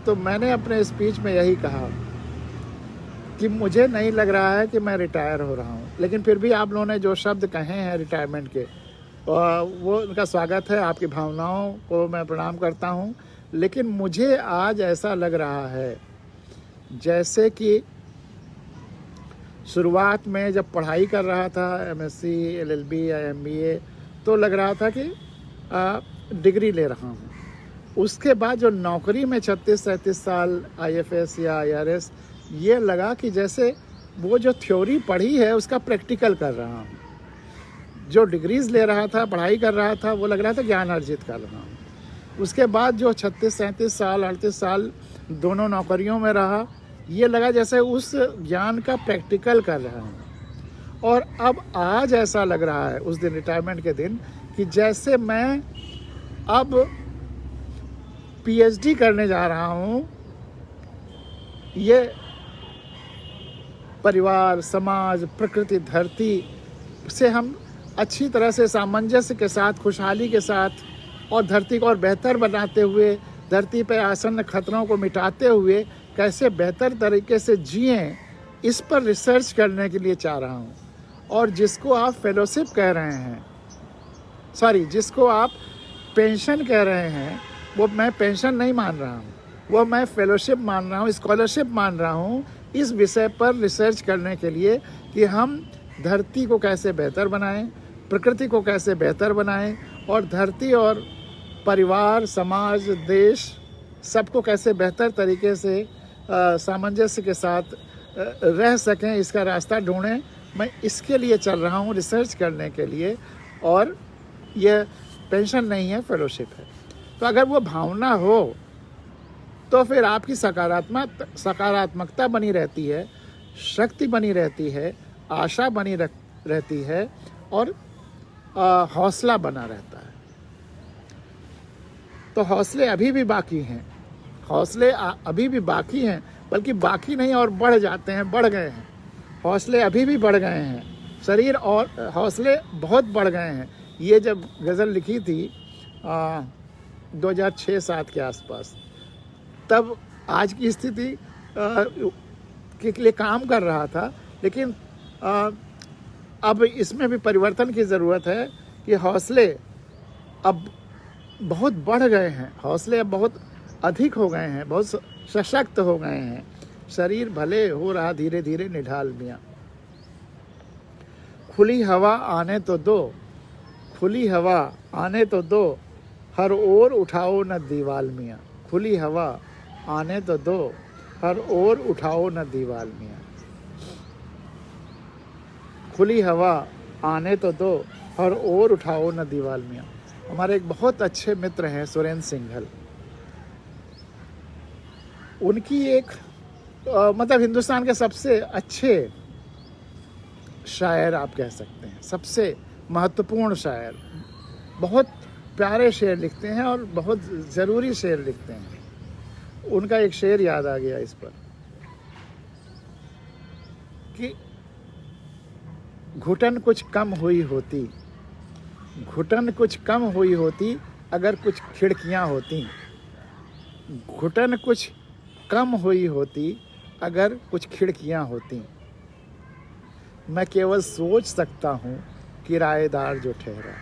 तो मैंने अपने स्पीच में यही कहा कि मुझे नहीं लग रहा है कि मैं रिटायर हो रहा हूँ, लेकिन फिर भी आप लोगों ने जो शब्द कहे हैं रिटायरमेंट के, वो उनका स्वागत है, आपकी भावनाओं को मैं प्रणाम करता हूँ। लेकिन मुझे आज ऐसा लग रहा है जैसे कि शुरुआत में जब पढ़ाई कर रहा था एमएससी, एलएलबी या एमबीए, तो लग रहा था कि डिग्री ले रहा हूँ। उसके बाद जो नौकरी में 36-37 साल आईएफएस या आईआरएस, ये लगा कि जैसे वो जो थ्योरी पढ़ी है उसका प्रैक्टिकल कर रहा हूँ। जो डिग्रीज़ ले रहा था, पढ़ाई कर रहा था, वो लग रहा था ज्ञान अर्जित कर रहा हूँ। उसके बाद जो 36-37 साल 38 साल दोनों नौकरियों में रहा, ये लगा जैसे उस ज्ञान का प्रैक्टिकल कर रहा हूँ। और अब आज ऐसा लग रहा है उस दिन रिटायरमेंट के दिन कि जैसे मैं अब पीएचडी करने जा रहा हूँ। ये परिवार, समाज, प्रकृति, धरती से हम अच्छी तरह से सामंजस्य के साथ, खुशहाली के साथ और धरती को और बेहतर बनाते हुए, धरती पर आसन्न खतरों को मिटाते हुए कैसे बेहतर तरीके से जिएं, इस पर रिसर्च करने के लिए चाह रहा हूँ। और जिसको आप फेलोशिप कह रहे हैं, जिसको आप पेंशन कह रहे हैं, वो मैं पेंशन नहीं मान रहा हूँ, वो मैं फेलोशिप मान रहा हूँ, स्कॉलरशिप मान रहा हूँ, इस विषय पर रिसर्च करने के लिए कि हम धरती को कैसे बेहतर बनाएं, प्रकृति को कैसे बेहतर बनाएं, और धरती और परिवार, समाज, देश सबको कैसे बेहतर तरीके से सामंजस्य के साथ रह सकें, इसका रास्ता ढूंढें। मैं इसके लिए चल रहा हूँ, रिसर्च करने के लिए। और यह पेंशन नहीं है, फेलोशिप है। तो अगर वो भावना हो तो फिर आपकी सकारात्मकता बनी रहती है, शक्ति बनी रहती है, आशा बनी रहती है, और हौसला बना रहता है। तो हौसले अभी भी बाकी हैं, अभी भी बाकी हैं, बल्कि बाकी नहीं और बढ़ जाते हैं, बढ़ गए हैं। हौसले अभी भी बढ़ गए हैं, शरीर और हौसले बहुत बढ़ गए हैं। ये जब गज़ल लिखी थी 2006-07 के आसपास, तब आज की स्थिति के लिए काम कर रहा था, लेकिन अब इसमें भी परिवर्तन की ज़रूरत है कि हौसले अब बहुत बढ़ गए हैं, हौसले अब बहुत अधिक हो गए हैं, बहुत सशक्त हो गए हैं। शरीर भले हो रहा धीरे धीरे निढाल मियाँ। खुली हवा आने तो दो, खुली हवा आने तो दो, हर ओर उठाओ न दीवाल मियाँ। खुली हवा आने तो दो, हर ओर उठाओ न दीवाल मियाँ। खुली हवा आने तो दो, हर ओर उठाओ न दीवाल मियाँ। हमारे एक बहुत अच्छे मित्र हैं सुरेंद्र सिंघल, उनकी एक मतलब हिंदुस्तान के सबसे अच्छे शायर आप कह सकते हैं, सबसे महत्वपूर्ण शायर, बहुत प्यारे शेर लिखते हैं और बहुत ज़रूरी शेर लिखते हैं। उनका एक शेर याद आ गया इस पर कि घुटन कुछ कम हुई होती, घुटन कुछ कम हुई होती अगर कुछ खिड़कियां होती। घुटन कुछ कम हुई होती अगर कुछ खिड़कियां होती। मैं केवल सोच सकता हूँ किराएदार जो ठहरा।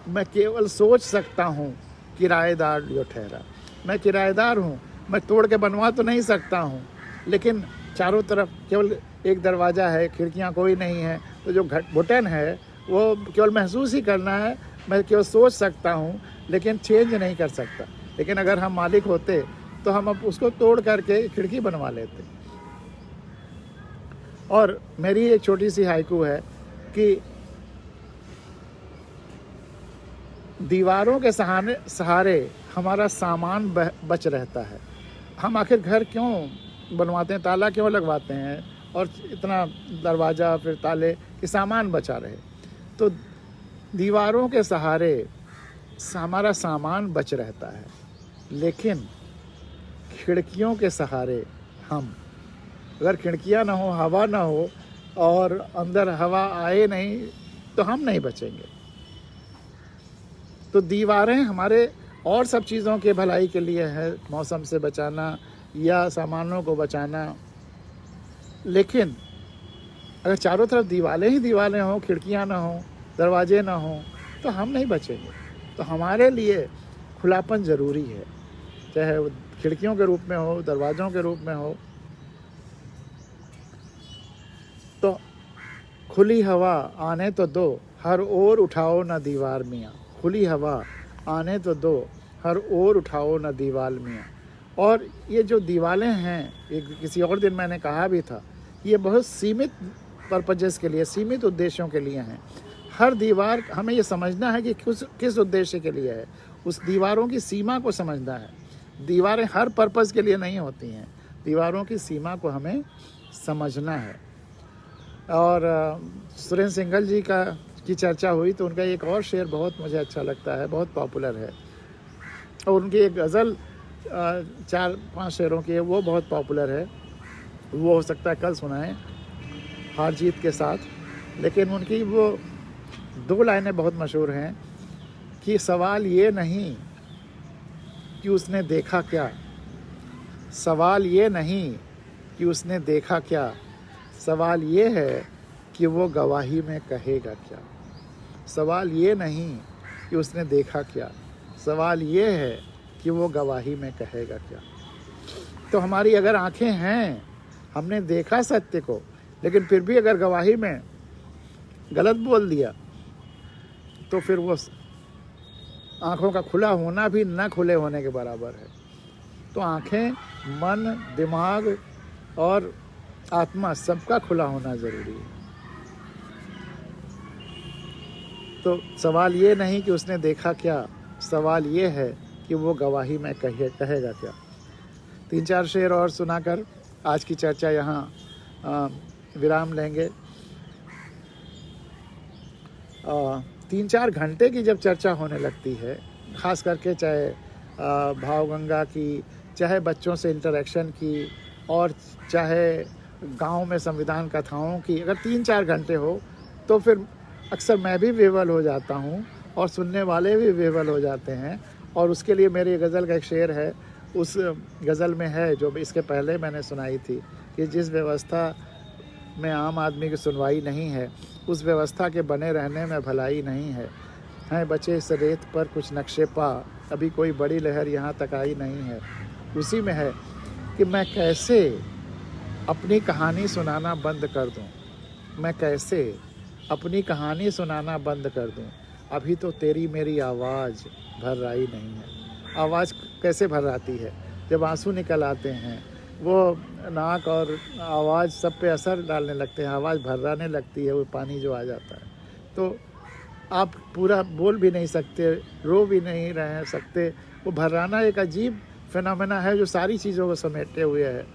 मैं केवल सोच सकता हूँ किराएदार जो ठहरा। मैं किराएदार हूँ, मैं तोड़ के बनवा तो नहीं सकता हूँ, लेकिन चारों तरफ केवल एक दरवाज़ा है, खिड़कियाँ कोई नहीं है, तो जो घुटन है वो केवल महसूस ही करना है, मैं केवल सोच सकता हूँ लेकिन चेंज नहीं कर सकता। लेकिन अगर हम मालिक होते तो हम अब उसको तोड़ करके खिड़की बनवा लेते। और मेरी एक छोटी सी हाइकू है कि दीवारों के सहारे हमारा सामान बच रहता है। हम आखिर घर क्यों बनवाते हैं, ताला क्यों लगवाते हैं और इतना दरवाज़ा फिर ताले कि सामान बचा रहे। तो दीवारों के सहारे हमारा सामान बच रहता है, लेकिन खिड़कियों के सहारे हम, अगर खिड़कियां ना हो, हवा ना हो और अंदर हवा आए नहीं तो हम नहीं बचेंगे। तो दीवारें हमारे और सब चीज़ों के भलाई के लिए है, मौसम से बचाना या सामानों को बचाना। लेकिन अगर चारों तरफ दीवारें ही दीवारें हों, खिड़कियां ना हों, दरवाजे ना हों, तो हम नहीं बचेंगे। तो हमारे लिए खुलापन ज़रूरी है, चाहे वो खिड़कियों के रूप में हो, दरवाज़ों के रूप में हो। तो खुली हवा आने तो दो, हर ओर उठाओ न दीवार मियाँ। खुली हवा आने तो दो, हर ओर उठाओ न दीवार मियाँ। और ये जो दीवारें हैं, एक किसी और दिन मैंने कहा भी था, ये बहुत सीमित पर्पजेस के लिए, सीमित उद्देश्यों के लिए हैं। हर दीवार हमें ये समझना है कि किस उद्देश्य के लिए है, उस दीवारों की सीमा को समझना है। दीवारें हर पर्पज़ के लिए नहीं होती हैं, दीवारों की सीमा को हमें समझना है। और सुरेंद्र सिंघल जी की चर्चा हुई तो उनका एक और शेर बहुत मुझे अच्छा लगता है, बहुत पॉपुलर है। और उनकी एक गज़ल 4-5 शेरों की है, वो बहुत पॉपुलर है। वो हो सकता है कल सुनाएं हार जीत के साथ। लेकिन उनकी वो 2 लाइनें बहुत मशहूर हैं कि सवाल ये नहीं कि उसने देखा क्या, सवाल ये नहीं कि उसने देखा क्या, सवाल ये है कि वो गवाही में कहेगा क्या। सवाल ये नहीं कि उसने देखा क्या, सवाल ये है कि वो गवाही में कहेगा क्या। तो हमारी अगर आंखें हैं, हमने देखा सत्य को, लेकिन फिर भी अगर गवाही में गलत बोल दिया तो फिर वो आँखों का खुला होना भी न खुले होने के बराबर है। तो आँखें, मन, दिमाग और आत्मा सबका खुला होना ज़रूरी है। तो सवाल ये नहीं कि उसने देखा क्या, सवाल ये है कि वो गवाही में कहेगा क्या। 3-4 शेर और सुनाकर आज की चर्चा यहाँ विराम लेंगे। 3-4 घंटे की जब चर्चा होने लगती है, ख़ास करके चाहे भावगंगा की, चाहे बच्चों से इंटरेक्शन की, और चाहे गांव में संविधान कथाओं की, अगर 3-4 घंटे हो तो फिर अक्सर मैं भी विवल हो जाता हूँ और सुनने वाले भी विवल हो जाते हैं। और उसके लिए मेरी गज़ल का एक शेर है, उस गज़ल में है जो इसके पहले मैंने सुनाई थी कि जिस व्यवस्था में आम आदमी की सुनवाई नहीं है, उस व्यवस्था के बने रहने में भलाई नहीं है। हैं बचे इस रेत पर कुछ नक्शे पा, अभी कोई बड़ी लहर यहाँ तक आई नहीं है। उसी में है कि मैं कैसे अपनी कहानी सुनाना बंद कर दूं, मैं कैसे अपनी कहानी सुनाना बंद कर दूं, अभी तो तेरी मेरी आवाज़ भर्राई नहीं है। आवाज़ कैसे भर्राती है? जब आंसू निकल आते हैं, वो नाक और आवाज़ सब पे असर डालने लगते हैं, आवाज़ भर्राने लगती है, वो पानी जो आ जाता है। तो आप पूरा बोल भी नहीं सकते, रो भी नहीं रह सकते। वो भर्राना एक अजीब फिनोमेना है जो सारी चीज़ों को समेटे हुए है।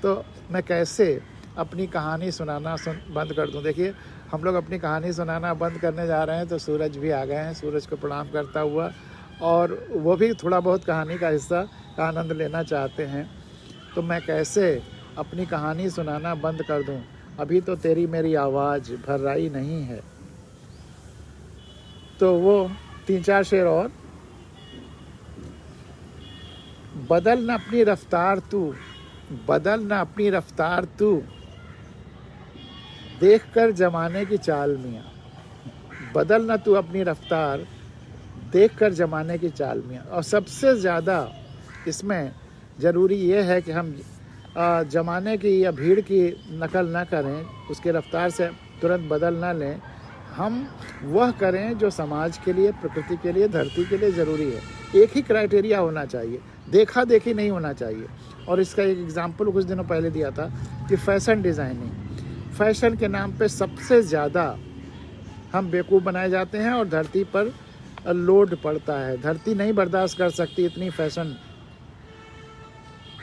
तो मैं कैसे अपनी कहानी सुनाना बंद कर दूं। देखिए, हम लोग अपनी कहानी सुनाना बंद करने जा रहे हैं तो सूरज भी आ गए हैं। सूरज को प्रणाम करता हुआ, और वो भी थोड़ा बहुत कहानी का हिस्सा का आनंद लेना चाहते हैं। तो मैं कैसे अपनी कहानी सुनाना बंद कर दूं, अभी तो तेरी मेरी आवाज़ भर्राई नहीं है। तो वो 3-4 शेर और। बदल न अपनी रफ्तार तू, बदल न अपनी रफ्तार तू, देख कर जमाने की चाल मियाँ। बदल न तू अपनी रफ्तार, देख कर जमाने की चाल मियाँ। और सबसे ज़्यादा इसमें ज़रूरी ये है कि हम ज़माने की या भीड़ की नकल ना करें, उसकी रफ्तार से तुरंत बदल ना लें। हम वह करें जो समाज के लिए, प्रकृति के लिए, धरती के लिए ज़रूरी है। एक ही क्राइटेरिया होना चाहिए, देखा देखी नहीं होना चाहिए। और इसका एक एग्जाम्पल कुछ दिनों पहले दिया था कि फैशन डिज़ाइनिंग, फैशन के नाम पे सबसे ज़्यादा हम बेवकूफ़ बनाए जाते हैं और धरती पर लोड पड़ता है। धरती नहीं बर्दाश्त कर सकती इतनी फैशन,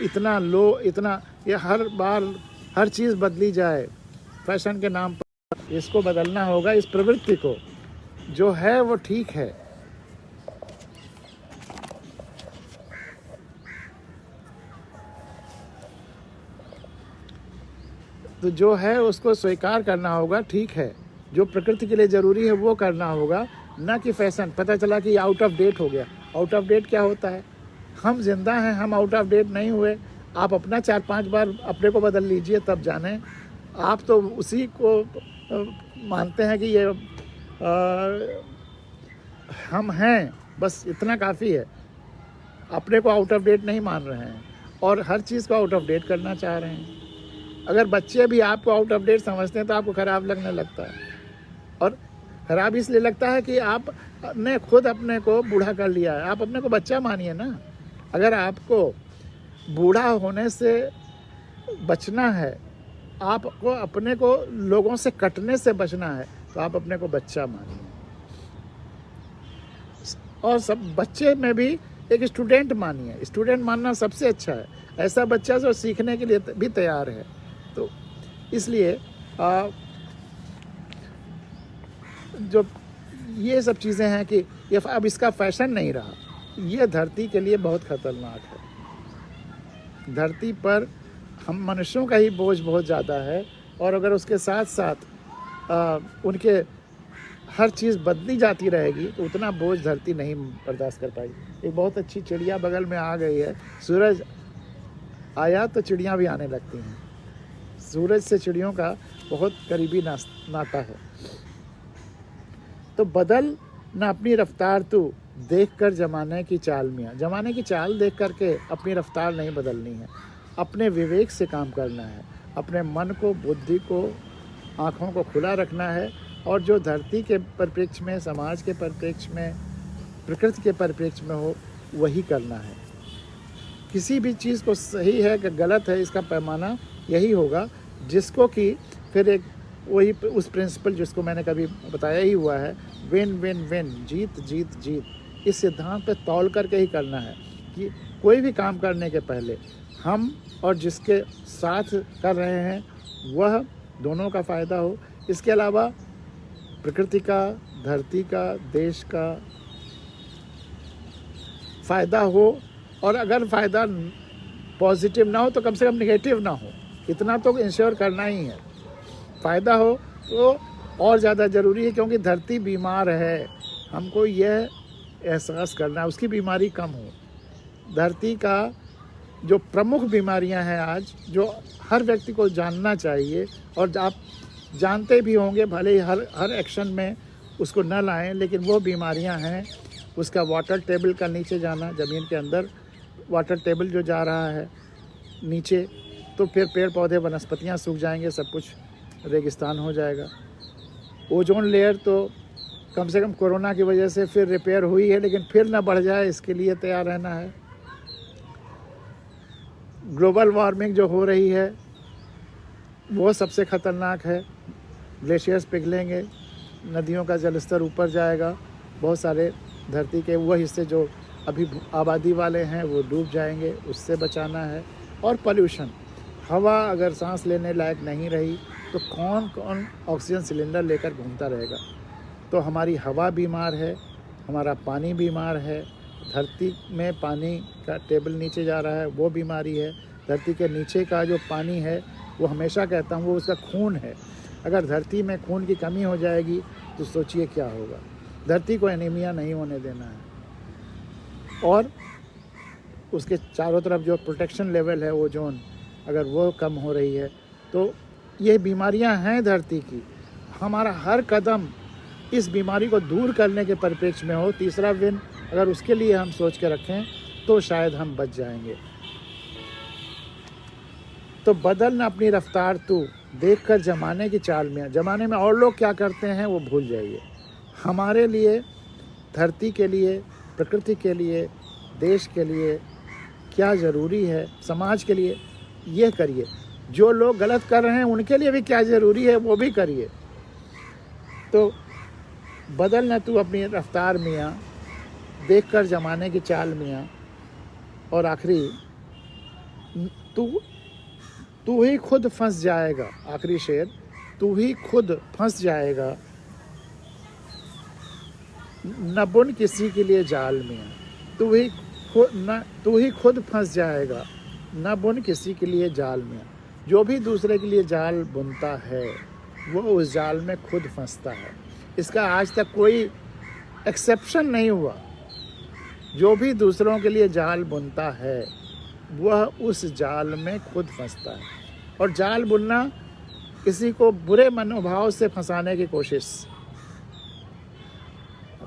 इतना लो, इतना, ये हर बार हर चीज़ बदली जाए फैशन के नाम पर। इसको बदलना होगा, इस प्रवृत्ति को। जो है वो ठीक है। तो जो है उसको स्वीकार करना होगा, ठीक है। जो प्रकृति के लिए ज़रूरी है वो करना होगा, ना कि फैशन। पता चला कि आउट ऑफ डेट हो गया। आउट ऑफ डेट क्या होता है? हम जिंदा हैं, हम आउट ऑफ डेट नहीं हुए। आप अपना 4-5 बार अपने को बदल लीजिए, तब जाने। आप तो उसी को मानते हैं कि ये हम हैं, बस इतना काफ़ी है। अपने को आउट ऑफ डेट नहीं मान रहे हैं और हर चीज़ को आउट ऑफ डेट करना चाह रहे हैं। अगर बच्चे भी आपको आउट ऑफ डेट समझते हैं तो आपको ख़राब लगने लगता है। और ख़राब इसलिए लगता है कि आपने खुद अपने को बूढ़ा कर लिया है। आप अपने को बच्चा मानिए ना। अगर आपको बूढ़ा होने से बचना है, आपको अपने को लोगों से कटने से बचना है, तो आप अपने को बच्चा मानिए। और सब बच्चे में भी एक स्टूडेंट मानिए। स्टूडेंट मानना सबसे अच्छा है। ऐसा बच्चा जो सीखने के लिए भी तैयार है। तो इसलिए जो ये सब चीज़ें हैं कि ये अब इसका फैशन नहीं रहा, ये धरती के लिए बहुत ख़तरनाक है। धरती पर हम मनुष्यों का ही बोझ बहुत ज़्यादा है। और अगर उसके साथ साथ उनके हर चीज़ बदली जाती रहेगी तो उतना बोझ धरती नहीं बर्दाश्त कर पाएगी। एक बहुत अच्छी चिड़िया बगल में आ गई है। सूरज आया तो चिड़ियाँ भी आने लगती हैं। सूरज से चिड़ियों का बहुत करीबी नाता है। तो बदल ना अपनी रफ्तार तू, देख कर ज़माने की चाल मियाँ। ज़माने की चाल देख कर के अपनी रफ्तार नहीं बदलनी है। अपने विवेक से काम करना है। अपने मन को, बुद्धि को, आँखों को खुला रखना है। और जो धरती के परिप्रेक्ष्य में, समाज के परिप्रेक्ष्य में, प्रकृति के परिप्रेक्ष्य में हो, वही करना है। किसी भी चीज़ को सही है कि गलत है, इसका पैमाना यही होगा जिसको कि फिर एक वही उस प्रिंसिपल जिसको मैंने कभी बताया ही हुआ है, विन विन विन, जीत जीत जीत। इस सिद्धांत पे तौल करके ही करना है कि कोई भी काम करने के पहले हम और जिसके साथ कर रहे हैं वह दोनों का फ़ायदा हो। इसके अलावा प्रकृति का, धरती का, देश का फ़ायदा हो। और अगर फ़ायदा पॉजिटिव ना हो तो कम से कम नेगेटिव ना हो, इतना तो इंश्योर करना ही है। फ़ायदा हो तो और ज़्यादा ज़रूरी है, क्योंकि धरती बीमार है। हमको यह एहसास करना है उसकी बीमारी कम हो। धरती का जो प्रमुख बीमारियां हैं आज, जो हर व्यक्ति को जानना चाहिए, और आप जानते भी होंगे, भले ही हर एक्शन में उसको न लाएं, लेकिन वो बीमारियां हैं। उसका वाटर टेबल का नीचे जाना, ज़मीन के अंदर वाटर टेबल जो जा रहा है नीचे, तो फिर पेड़ पौधे, वनस्पतियां सूख जाएंगे, सब कुछ रेगिस्तान हो जाएगा। ओजोन लेयर तो कम से कम कोरोना की वजह से फिर रिपेयर हुई है, लेकिन फिर ना बढ़ जाए इसके लिए तैयार रहना है। ग्लोबल वार्मिंग जो हो रही है वो सबसे ख़तरनाक है। ग्लेशियर्स पिघलेंगे, नदियों का जलस्तर ऊपर जाएगा, बहुत सारे धरती के वो हिस्से जो अभी आबादी वाले हैं वो डूब जाएंगे, उससे बचाना है। और पोल्यूशन, हवा अगर सांस लेने लायक नहीं रही तो कौन कौन ऑक्सीजन सिलेंडर लेकर घूमता रहेगा। तो हमारी हवा बीमार है, हमारा पानी बीमार है, धरती में पानी का टेबल नीचे जा रहा है, वो बीमारी है। धरती के नीचे का जो पानी है वो हमेशा कहता हूँ वो उसका खून है। अगर धरती में खून की कमी हो जाएगी तो सोचिए क्या होगा। धरती को एनीमिया नहीं होने देना है। और उसके चारों तरफ जो प्रोटेक्शन लेवल है, ओजोन, अगर वो कम हो रही है तो ये बीमारियां हैं धरती की। हमारा हर कदम इस बीमारी को दूर करने के परिप्रेक्ष्य में हो। तीसरा विन अगर उसके लिए हम सोच के रखें तो शायद हम बच जाएंगे। तो बदल न अपनी रफ्तार तू, देख कर जमाने की चाल में। जमाने में और लोग क्या करते हैं वो भूल जाइए। हमारे लिए, धरती के लिए, प्रकृति के लिए, देश के लिए क्या ज़रूरी है, समाज के लिए ये करिए। जो लोग गलत कर रहे हैं उनके लिए भी क्या ज़रूरी है वो भी करिए। तो बदल न तू अपनी रफ्तार मियाँ, देख कर ज़माने की चाल मियाँ। और आखिरी, तू ही खुद फंस जाएगा। आखिरी शेर, तू ही खुद फंस जाएगा, न बुन किसी के लिए जाल मियाँ। तू ही खुद फंस जाएगा, न बुन किसी के लिए जाल मियाँ। जो भी दूसरे के लिए जाल बुनता है वो उस जाल में खुद फंसता है। इसका आज तक कोई एक्सेप्शन नहीं हुआ। जो भी दूसरों के लिए जाल बुनता है वह उस जाल में खुद फंसता है। और जाल बुनना किसी को बुरे मनोभाव से फंसाने की कोशिश।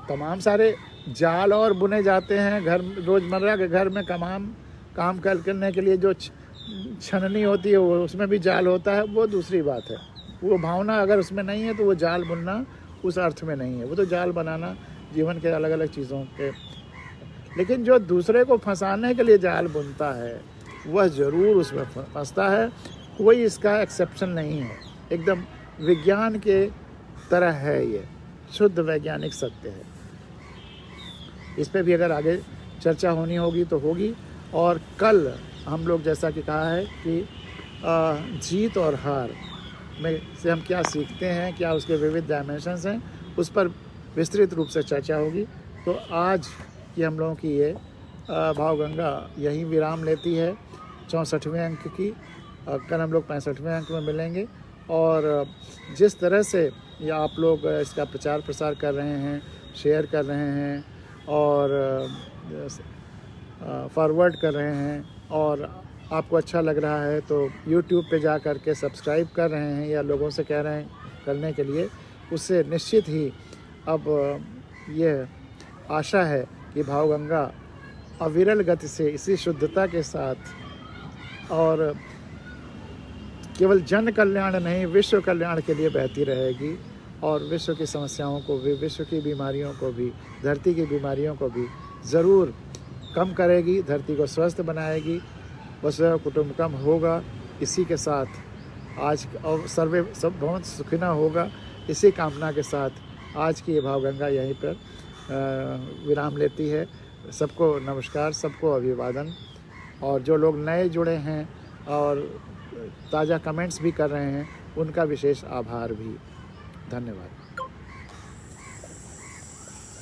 तमाम सारे जाल और बुने जाते हैं घर, रोज़मर्रा के घर में काम करने के लिए जो छननी होती है वो उसमें भी जाल होता है, वो दूसरी बात है। वो भावना अगर उसमें नहीं है तो वो जाल बुनना उस अर्थ में नहीं है। वो तो जाल बनाना जीवन के अलग अलग चीज़ों के। लेकिन जो दूसरे को फंसाने के लिए जाल बुनता है वह ज़रूर उसमें फंसता है। कोई इसका एक्सेप्शन नहीं है। एकदम विज्ञान के तरह है, ये शुद्ध वैज्ञानिक सत्य है। इस पे भी अगर आगे चर्चा होनी होगी तो होगी। और कल हम लोग जैसा कि कहा है कि जीत और हार में से हम क्या सीखते हैं, क्या उसके विविध डायमेंशंस हैं, उस पर विस्तृत रूप से चर्चा होगी। तो आज की हम लोगों की ये भावगंगा यहीं विराम लेती है 64वें अंक की। कल हम लोग 65वें अंक में मिलेंगे। और जिस तरह से ये आप लोग इसका प्रचार प्रसार कर रहे हैं, शेयर कर रहे हैं और फॉरवर्ड कर रहे हैं और आपको अच्छा लग रहा है तो YouTube पे जा कर के सब्सक्राइब कर रहे हैं या लोगों से कह रहे हैं करने के लिए, उससे निश्चित ही अब ये आशा है कि भावगंगा अविरल गति से इसी शुद्धता के साथ और केवल जन कल्याण नहीं विश्व कल्याण के लिए बहती रहेगी। और विश्व की समस्याओं को भी, विश्व की बीमारियों को भी, धरती की बीमारियों को भी ज़रूर कम करेगी, धरती को स्वस्थ बनाएगी, वसुधैव कुटुम्बकम होगा। इसी के साथ आज और सर्वे सब बहुत सुखिना होगा, इसी कामना के साथ आज की ये भावगंगा यहीं पर विराम लेती है। सबको नमस्कार, सबको अभिवादन। और जो लोग नए जुड़े हैं और ताज़ा कमेंट्स भी कर रहे हैं उनका विशेष आभार भी। धन्यवाद।